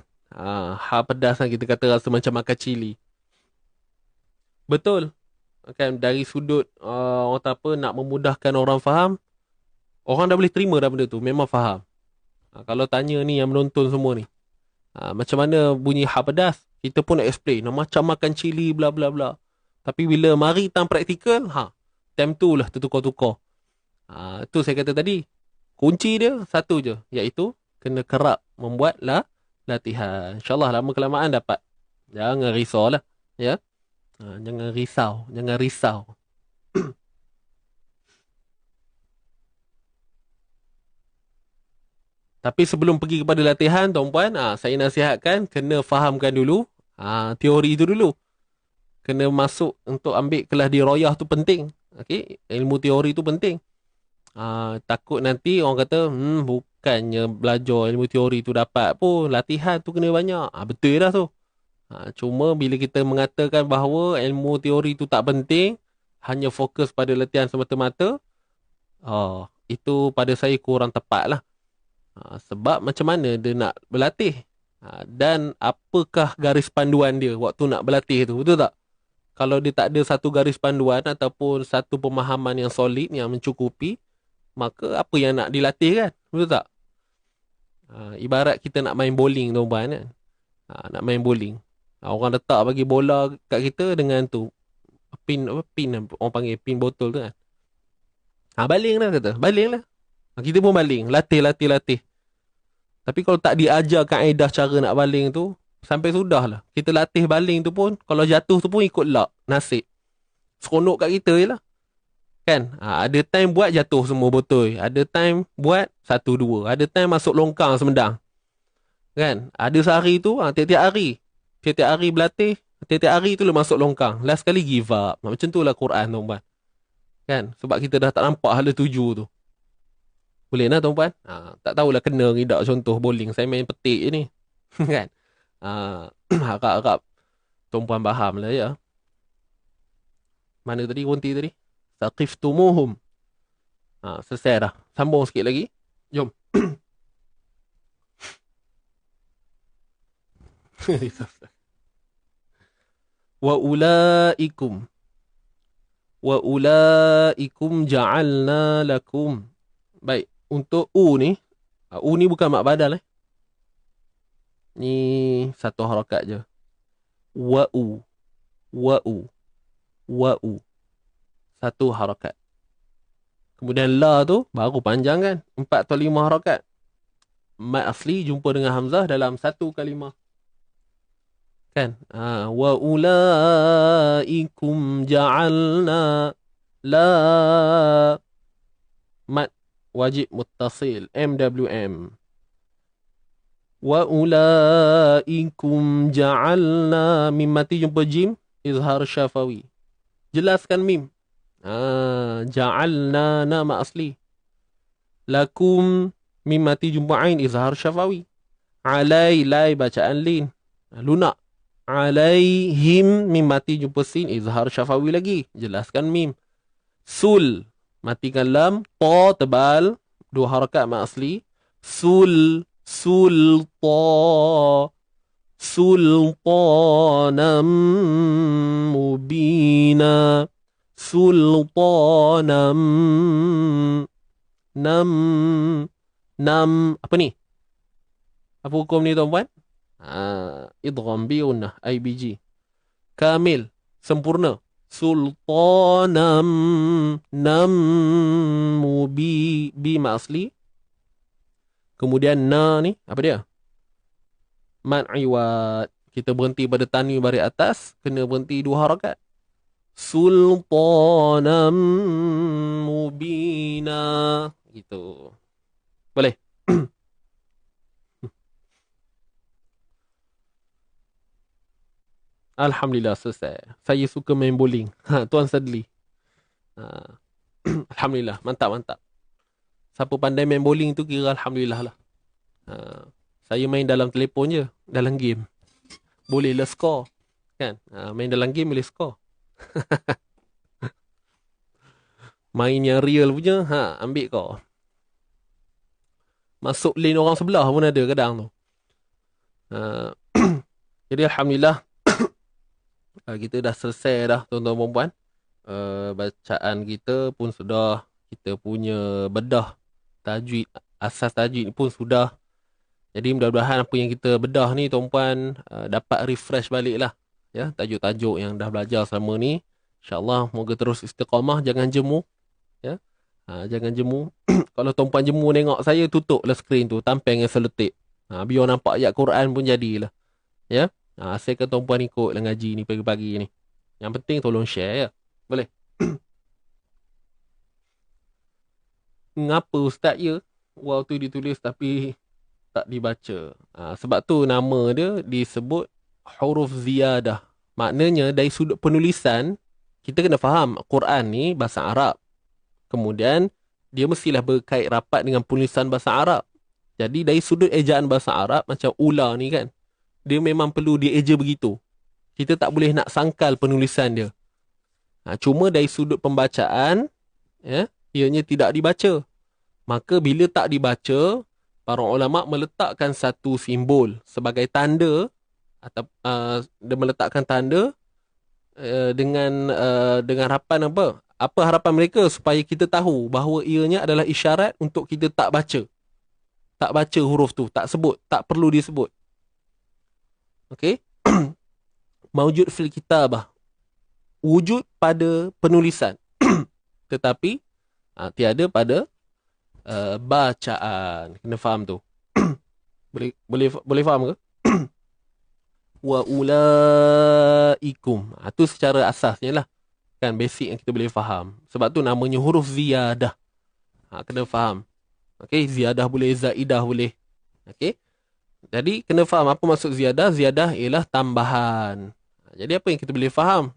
Speaker 2: Ha pedas kan kita kata rasa macam makan cili. Betul. Kan dari sudut orang kata apa, nak memudahkan orang faham, orang dah boleh terima dah benda tu. Memang faham. Kalau tanya ni yang menonton semua ni, macam mana bunyi ha pedas, kita pun nak explain. Macam makan cili bla bla bla. Tapi bila mari tang praktikal, time tu lah tertukar-tukar. Tu saya kata tadi. Kunci dia satu je, iaitu kena kerap membuat latihan. InsyaAllah lama kelamaan dapat. Jangan risau lah. Ya? Jangan risau. Tapi sebelum pergi kepada latihan, tuan-puan, saya nasihatkan kena fahamkan dulu teori itu dulu. Kena masuk untuk ambil kelas dirayah tu penting. Okey, ilmu teori tu penting. Takut nanti orang kata, bukannya belajar ilmu teori tu dapat pun, latihan tu kena banyak. Betul dah tu. Cuma bila kita mengatakan bahawa ilmu teori tu tak penting, hanya fokus pada latihan semata-mata, itu pada saya kurang tepat lah. Sebab macam mana dia nak berlatih? Dan apakah garis panduan dia waktu nak berlatih tu, betul tak? Kalau dia tak ada satu garis panduan ataupun satu pemahaman yang solid, yang mencukupi, maka apa yang nak dilatih kan? Betul tak? Ibarat kita nak main bowling tuan-tuan kan? Nak main bowling. Orang letak bagi bola kat kita dengan tu pin orang panggil pin botol tu kan. Baling lah kata. Baling lah. Kita pun baling. Latih. Tapi kalau tak diajar kaedah cara nak baling tu, sampai sudah lah. Kita latih baling tu pun, kalau jatuh tu pun ikut luck, nasib. Seronok kat kita je lah. Kan? Ada time buat jatuh semua botol. Ada time buat 1-2. Ada time masuk longkang semendang. Kan? Ada sehari tu, tiap-tiap hari berlatih, tiap-tiap hari tu masuk longkang. Last kali give up. Macam tu lah Quran, tuan-tuan. Kan? Sebab kita dah tak nampak hala tuju tu. Boleh lah tuan-tuan. Tak tahulah kena ke tak contoh bowling. Saya main petik je ni. Kan? Harap-harap tuan-puan faham lah ya. Mana tadi kunti tadi? Saqiftumuhum. Selesai dah. Sambung sikit lagi. Jom. Wa ulaikum ja'alna lakum. Baik, untuk ni bukan mak badal Ni satu harakat je. Wa'u. Satu harakat. Kemudian la tu baru panjang kan? 4 atau 5 harakat. Mat asli jumpa dengan hamzah dalam satu kalimah. Kan? Wa ulaikum ja'alna la mat wajib muttasil MWM. Wa ulaikum ja'alna mim mati jumpa jim izhar syafawi. Jelaskan mim. Ja'alna nama asli. Lakum mim mati jumpa ain izhar syafawi. Alai lai bacaan lin. Lunak. Alaihim mim mati jumpa sin izhar syafawi lagi. Jelaskan mim. Sul matikan lam, ta tebal, 2 harakat mak asli. Sultanam mubina. Sultanam apa ni? Apa hukum ni tuan-puan? Idgham biunnah IBG. Kamil, sempurna. Sultanam mubi mak asli. Kemudian na ni apa dia? Mat iwad. Kita berhenti pada tanwin baris atas, kena berhenti 2 harakat. Sultanam mubina. Gitu. Boleh? Alhamdulillah selesai. Saya suka main bowling. Tuan Sadli. Alhamdulillah. Mantap. Siapa pandai main bowling tu kira alhamdulillah lah. Saya main dalam telefon je. Dalam game. Boleh lah score. Kan? Main dalam game boleh score. Main yang real punya, ambil kau. Masuk lane orang sebelah pun ada kadang tu. Jadi alhamdulillah kita dah selesai dah tuan-tuan dan puan. Bacaan kita pun sudah, kita punya bedah tajwid, asas tajwid pun sudah. Jadi mudah-mudahan apa yang kita bedah ni tuan-puan dapat refresh balik lah ya, tajuk-tajuk yang dah belajar selama ni. InsyaAllah moga terus istiqamah, jangan jemu ya. Jangan jemu. Kalau tuan-puan jemu tengok saya, tutuplah skrin tu, tampang yang selotip. Biar nampak ayat Quran pun jadilah ya. Asalkan tuan-puan ikut lah ngaji ni pagi-pagi ni. Yang penting tolong share ya. Boleh? Ngapa ustaz ya? Wow tu ditulis tapi tak dibaca. Sebab tu nama dia disebut huruf ziyadah. Maknanya dari sudut penulisan, kita kena faham Quran ni bahasa Arab. Kemudian dia mestilah berkait rapat dengan penulisan bahasa Arab. Jadi dari sudut ejaan bahasa Arab macam ula ni kan, dia memang perlu dieja begitu. Kita tak boleh nak sangkal penulisan dia. Cuma dari sudut pembacaan, ya, ianya tidak dibaca. Maka bila tak dibaca, para ulama meletakkan satu simbol sebagai tanda, atau dia meletakkan tanda dengan harapan apa? Apa harapan mereka? Supaya kita tahu bahawa ianya adalah isyarat untuk kita tak baca. Tak baca huruf tu, tak sebut, tak perlu disebut. Okey? Maujud fil kitabah. Wujud pada penulisan. Tetapi tiada pada bacaan. Kena faham tu. boleh faham ke? Wa ulaikum. Tu secara asasnya lah. Kan basic yang kita boleh faham. Sebab tu namanya huruf ziyadah. Kena faham. Okey, ziyadah boleh, zaidah boleh. Okey. Jadi kena faham apa maksud ziyadah. Ziyadah ialah tambahan. Jadi apa yang kita boleh faham?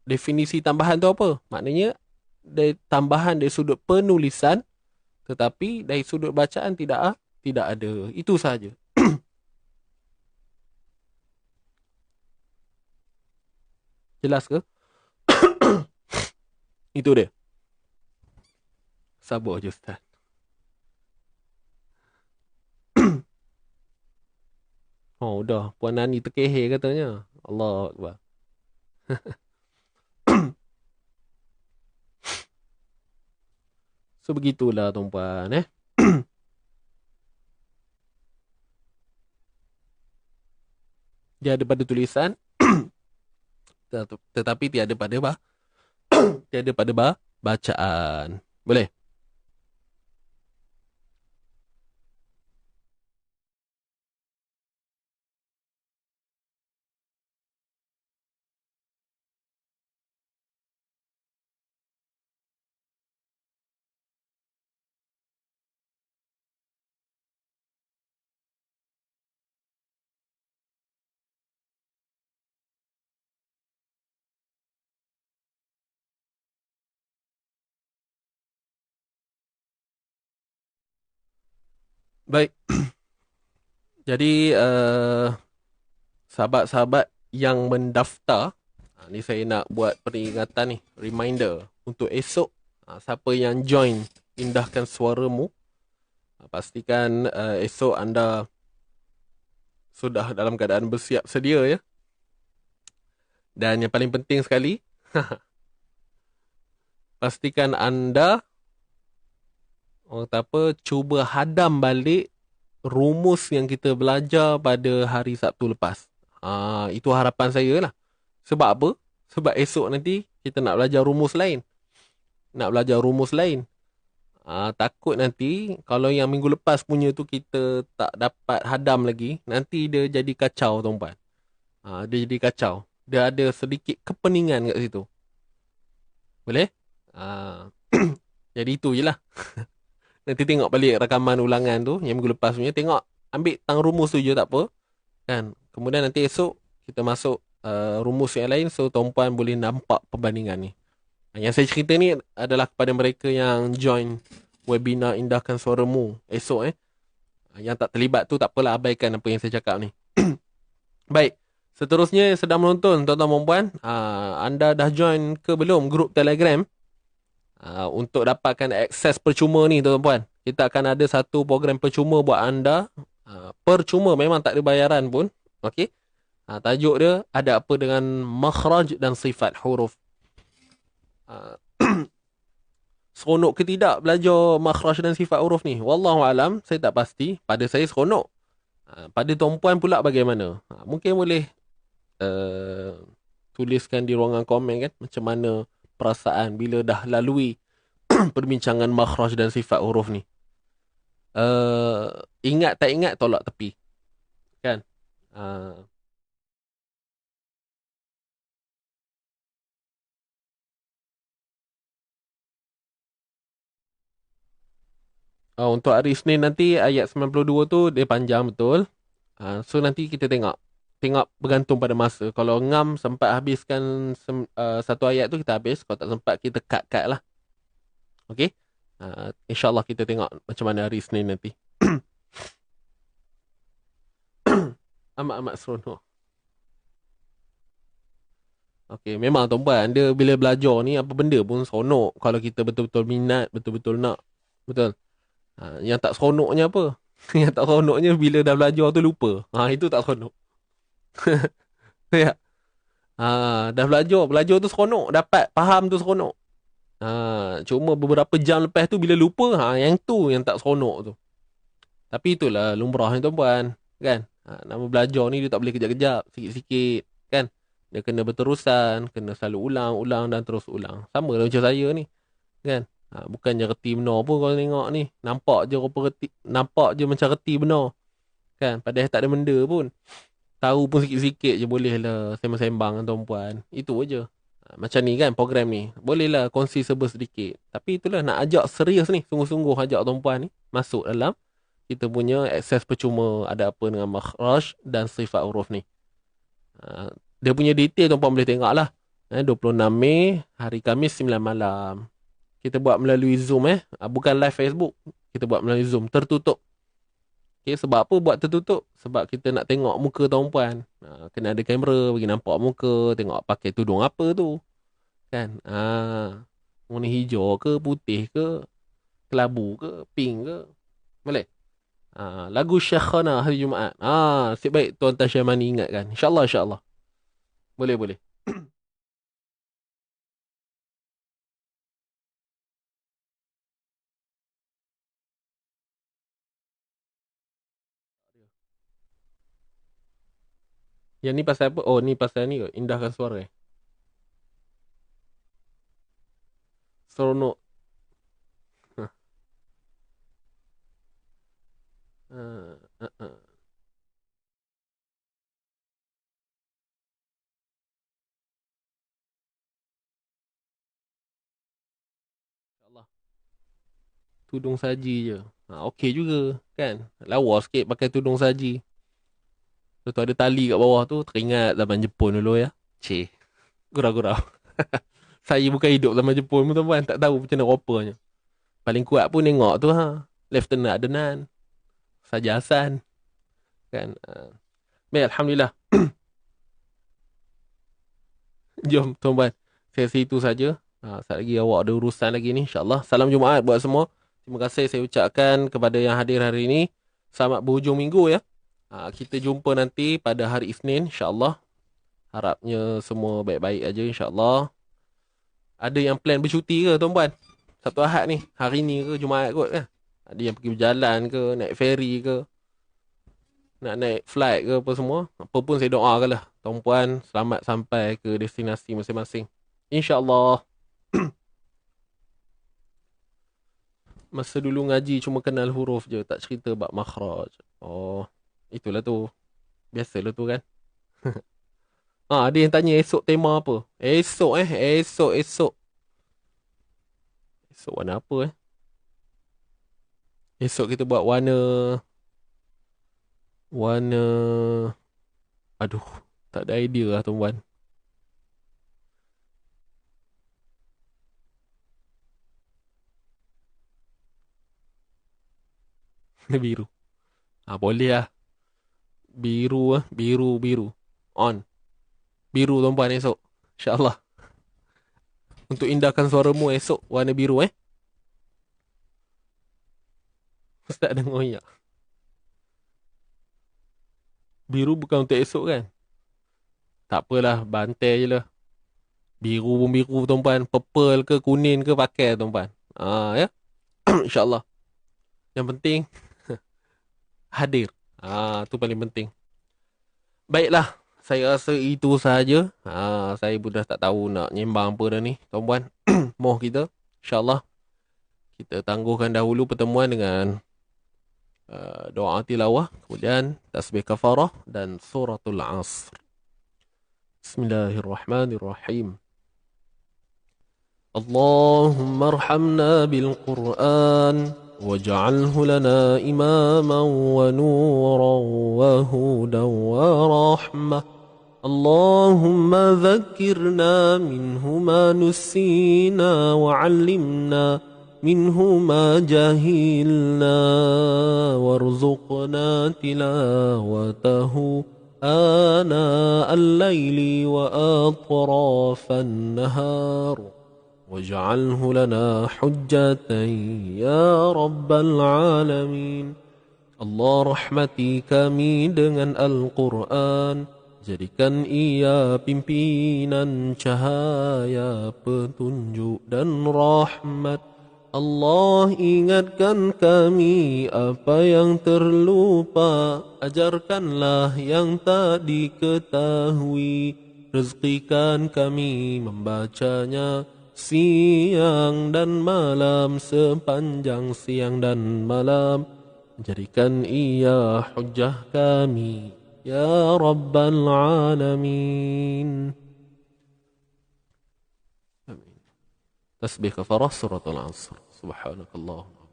Speaker 2: Definisi tambahan tu apa? Maknanya tambahan dari sudut penulisan, tetapi dari sudut bacaan tidak ada. Itu sahaja. Jelas ke? Itu dia. Sabar je Ustaz. Dah. Puan Nani terkehir katanya. Allah Akbar. So begitulah tuan-puan. Dia ada pada tulisan. Tetapi tiada pada bacaan. Boleh? Baik. Jadi sahabat-sahabat yang mendaftar, ni saya nak buat peringatan ni, reminder untuk esok. Siapa yang join Indahkan Suaramu, pastikan esok anda sudah dalam keadaan bersiap sedia ya. Dan yang paling penting sekali, pastikan anda cuba hadam balik rumus yang kita belajar pada hari Sabtu lepas. Itu harapan saya lah. Sebab apa? Sebab esok nanti kita nak belajar rumus lain. Takut nanti kalau yang minggu lepas punya tu kita tak dapat hadam lagi, nanti dia jadi kacau tuan-puan. Dia jadi kacau. Dia ada sedikit kepeningan kat situ. Boleh? Jadi itu je lah. Nanti tengok balik rakaman ulangan tu yang minggu lepas punya, tengok, ambil tang rumus tu je tak apa kan. Kemudian nanti esok kita masuk rumus yang lain, so tuan-puan boleh nampak perbandingan ni. Yang saya cerita ni adalah kepada mereka yang join webinar Indahkan Suaramu esok Yang tak terlibat tu tak apalah, abaikan apa yang saya cakap ni. Baik, seterusnya sedang menonton tuan-tuan dan puan, anda dah join ke belum grup Telegram? Untuk dapatkan akses percuma ni tuan-tuan, kita akan ada satu program percuma buat anda. Percuma, memang tak ada bayaran pun. Okey. Tajuk dia ada apa dengan makhraj dan sifat huruf. Seronok ke tidak belajar makhraj dan sifat huruf ni? Wallahu alam, saya tak pasti. Pada saya seronok. Pada tuan-puan pula bagaimana? Mungkin boleh tuliskan di ruangan komen kan, macam mana perasaan bila dah lalui perbincangan makhraj dan sifat huruf ni. Ingat tak ingat, tolak tepi kan. Untuk hari Isnin nanti ayat 92 tu dia panjang betul. So nanti kita tengok tengok bergantung pada masa. Kalau ngam sempat habiskan satu ayat tu kita habis. Kalau tak sempat kita cut lah. Okay? InsyaAllah kita tengok macam mana hari Isnin nanti. Amat-amat seronok. Okay, memang tuan-puan, dia bila belajar ni apa benda pun seronok. Kalau kita betul-betul minat, betul-betul nak. Betul. Yang tak seronoknya apa? Yang tak seronoknya bila dah belajar tu lupa. Itu tak seronok. Ya. Dah belajar tu seronok. Dapat faham tu seronok. Cuma beberapa jam lepas tu bila lupa, yang tu yang tak seronok tu. Tapi itulah lumrah ni tuan-puan. Kan? Nama belajar ni dia tak boleh kejap-kejap. Sikit-sikit. Kan? Dia kena berterusan. Kena selalu ulang dan terus ulang. Sama lah macam saya ni. Kan? Bukannya reti benar pun kalau tengok ni. Nampak je macam reti benar. Kan? Padahal tak ada benda pun. Tahu pun sikit-sikit je boleh lah sembang-sembang dengan tuan-puan. Itu aja. Macam ni kan program ni. Boleh lah kongsi sedikit. Tapi itulah nak ajak serius ni. Sungguh-sungguh ajak tuan-puan ni. Masuk dalam kita punya akses percuma ada apa dengan makhraj dan sifat huruf ni. Dia punya detail tuan-puan boleh tengok lah. 26 Mei, hari Khamis 9 malam. Kita buat melalui Zoom bukan live Facebook. Kita buat melalui Zoom tertutup. Okay, sebab apa buat tertutup? Sebab kita nak tengok muka tuan-puan. Kena ada kamera bagi nampak muka, tengok pakai tudung apa tu. Kan? Warna hijau ke, putih ke, kelabu ke, pink ke. Boleh? Lagu Syekhana hari Jumaat. Nasib baik Tuan Tan Syamani ingatkan. InsyaAllah. Boleh. Yang ni pasal apa? Oh, ni pasal ni ke? Indahkan suara Seronok. InsyaAllah. Tudung saji je. Okey juga. Kan? Lawa sikit pakai tudung saji. Lepas tu ada tali kat bawah tu. Teringat zaman Jepun dulu ya. Gurau-gurau. Saya bukan hidup zaman Jepun pun tuan-tuan. Tak tahu macam mana rupanya. Paling kuat pun tengok tu Lieutenant Adenan. Saja Hasan. Kan? Baik, Alhamdulillah. Jom tuan-tuan. Sesi itu saja. Saat lagi awak ada urusan lagi ni. InsyaAllah. Salam Jumaat buat semua. Terima kasih saya ucapkan kepada yang hadir hari ini. Selamat berhujung minggu ya. Kita jumpa nanti pada hari Isnin. InsyaAllah. Harapnya semua baik-baik aja insyaAllah. Ada yang plan bercuti ke tuan-puan? Satu Ahad ni. Hari ni ke Jumaat kot kan? Ada yang pergi berjalan ke, naik ferry ke, nak naik flight ke apa semua. Apa pun saya doakan lah. Tuan-puan selamat sampai ke destinasi masing-masing. InsyaAllah. Masa dulu ngaji cuma kenal huruf je. Tak cerita bab makhraj. Oh, itulah tu. Biasalah tu kan. Ada yang tanya esok tema apa? Esok. Esok warna apa Esok kita buat warna aduh, tak ada idea lah tuan-tuan. Biru. Boleh lah. Biru. On. Biru tuan-puan esok. InsyaAllah. Untuk indahkan suaramu esok warna biru Ustaz dah ngoyak. Biru bukan untuk esok kan? Tak apalah, bantai je lah. Biru pun biru tuan-puan. Purple ke kuning ke pakai tuan-puan. Ya. InsyaAllah. Yang penting hadir. Tu paling penting. Baiklah. Saya rasa itu sahaja. Saya pun dah tak tahu nak nyembang apa dah ni, tuan-puan. Moh kita. InsyaAllah. Kita tangguhkan dahulu pertemuan dengan doa tilawah. Kemudian tasbih kafarah dan suratul asr. Bismillahirrahmanirrahim. Allahumma arhamna bil Qur'an. واجعله لنا إماما ونورا وهدى ورحمة. اللهم ذكرنا منه ما نسينا وعلمنا منه ما جهلنا وارزقنا تلاوته آناء الليل وأطراف النهار واجعله لنا حجة يا رب العالمين. Allah rahmati kami dengan Al-Quran, jadikan ia pimpinan cahaya, petunjuk dan rahmat. Allah ingatkan kami apa yang terlupa, ajarkanlah yang tak diketahui, rezekikan kami membacanya siang dan malam, sepanjang siang dan malam. Jadikan ia hujjah kami ya Rabbal Alamin. Amin. Tasbih kafarah surat Al-Asr. Subhanakallahumma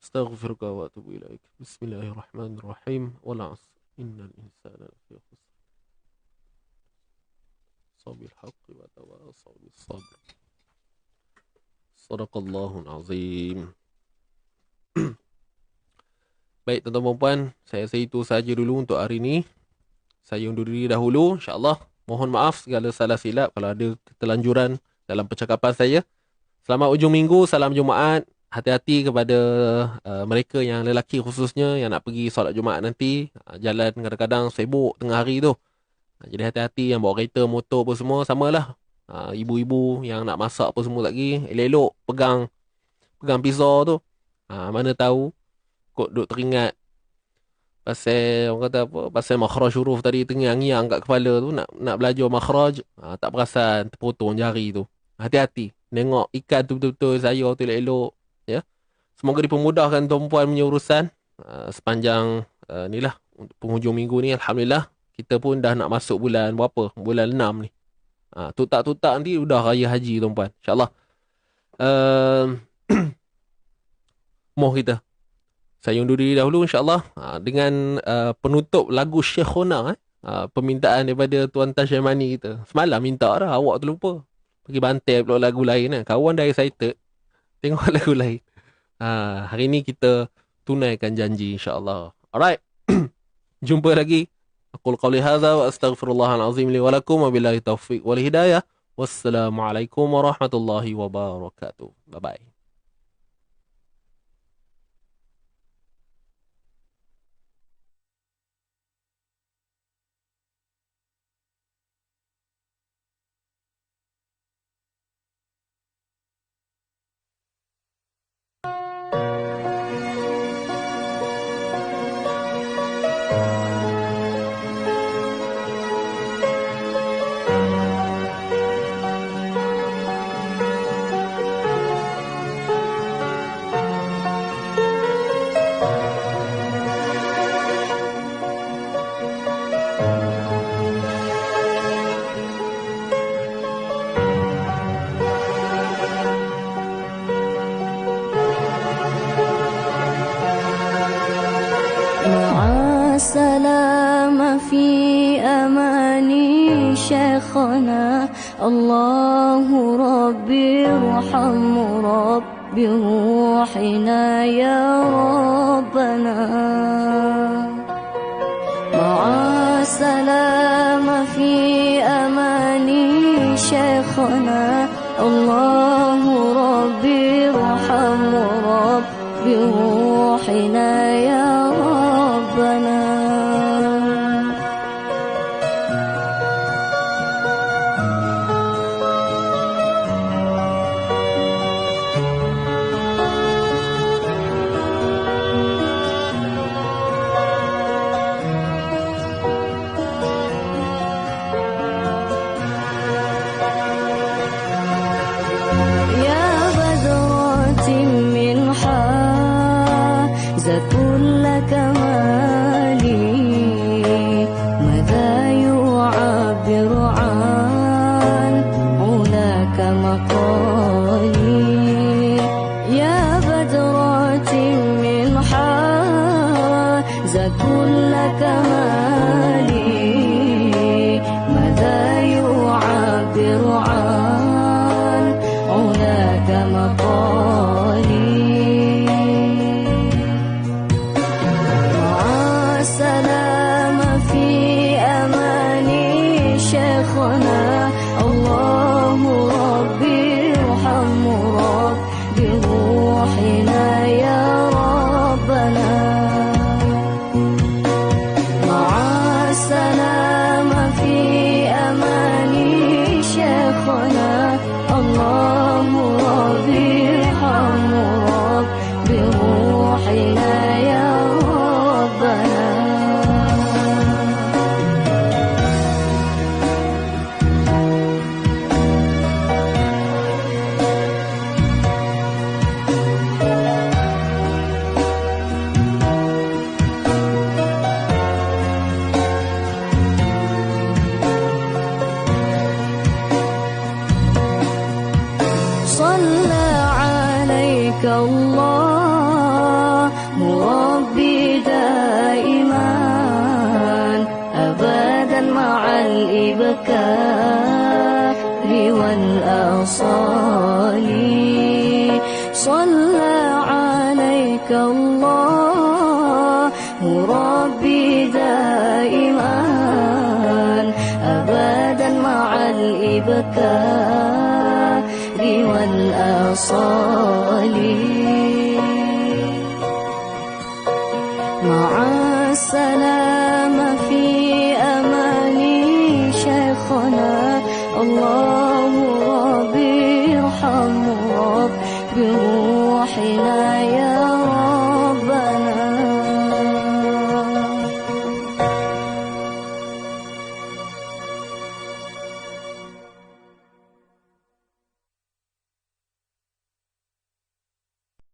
Speaker 2: astaghfiruka wa atubu ilaik. Bismillahirrahmanirrahim. Wal 'asr innal insana lafi khusr. Sabil haqqi wa tawasaw bis sabr. Shadaqallahul azim. Baik tuan-tuan dan puan, saya rasa itu saja dulu untuk hari ini. Saya undur diri dahulu, insya-Allah. Mohon maaf segala salah silap kalau ada ketelanjuran dalam percakapan saya. Selamat ujung minggu, salam Jumaat. Hati-hati kepada mereka yang lelaki khususnya yang nak pergi solat Jumaat nanti. Jalan kadang-kadang sibuk tengah hari tu. Jadi hati-hati yang bawa kereta, motor apa semua, samalah. Ibu-ibu yang nak masak apa semua lagi, elok-elok pegang pisau tu. Mana tahu kok duk teringat pasal orang kata apa, pasal makhraj huruf tadi terngiang-ngiang kat kepala tu, nak belajar makhraj, tak perasan terpotong jari tu. Hati-hati, tengok ikan tu betul-betul saya tu elok-elok ya. Semoga dipermudahkan tuan-puan punya urusan sepanjang ni lah untuk penghujung minggu ni. Alhamdulillah kita pun dah nak masuk bulan berapa? Bulan 6 ni. Tutak-tutak nanti udah raya haji tuan-puan, insya-Allah. Moh kita. Saya undur diri dahulu insya-Allah dengan penutup lagu Syekhona, permintaan daripada Tuan Tan Syamani kita. Semalam minta dah, awak terlupa. Pergi bantai pula lagu lain kan. Kawan dah excited tengok lagu lain. Hari ni kita tunaikan janji insya-Allah. Alright. Jumpa lagi. Aqul qawli hadza wa astaghfirullahal azim li wa lakum wa billahi taufiq wal hidayah. Wassalamualaikum warahmatullahi wabarakatuh. Bye bye.
Speaker 3: السلام في أماني شيخنا الله ربي ارحم ربي روحنا يا ربنا مع السلام في أماني شيخنا الله ربي ارحم ربي روحنا يا ربنا مقالي يا كل كمالي ماذا يعبر عن علاك مقالي مع السلامة في أماني شيخنا الله ربي ارحم رب بروحنا يا ربنا مع السلامة في أماني شيخنا الله ربي ارحم رب بروحنا يا ربنا صلى عليك الله ربي دائما أبدا مع الإبكار والأصال صلى عليك الله ربي دائما أبدا مع الإبكار والأصال مع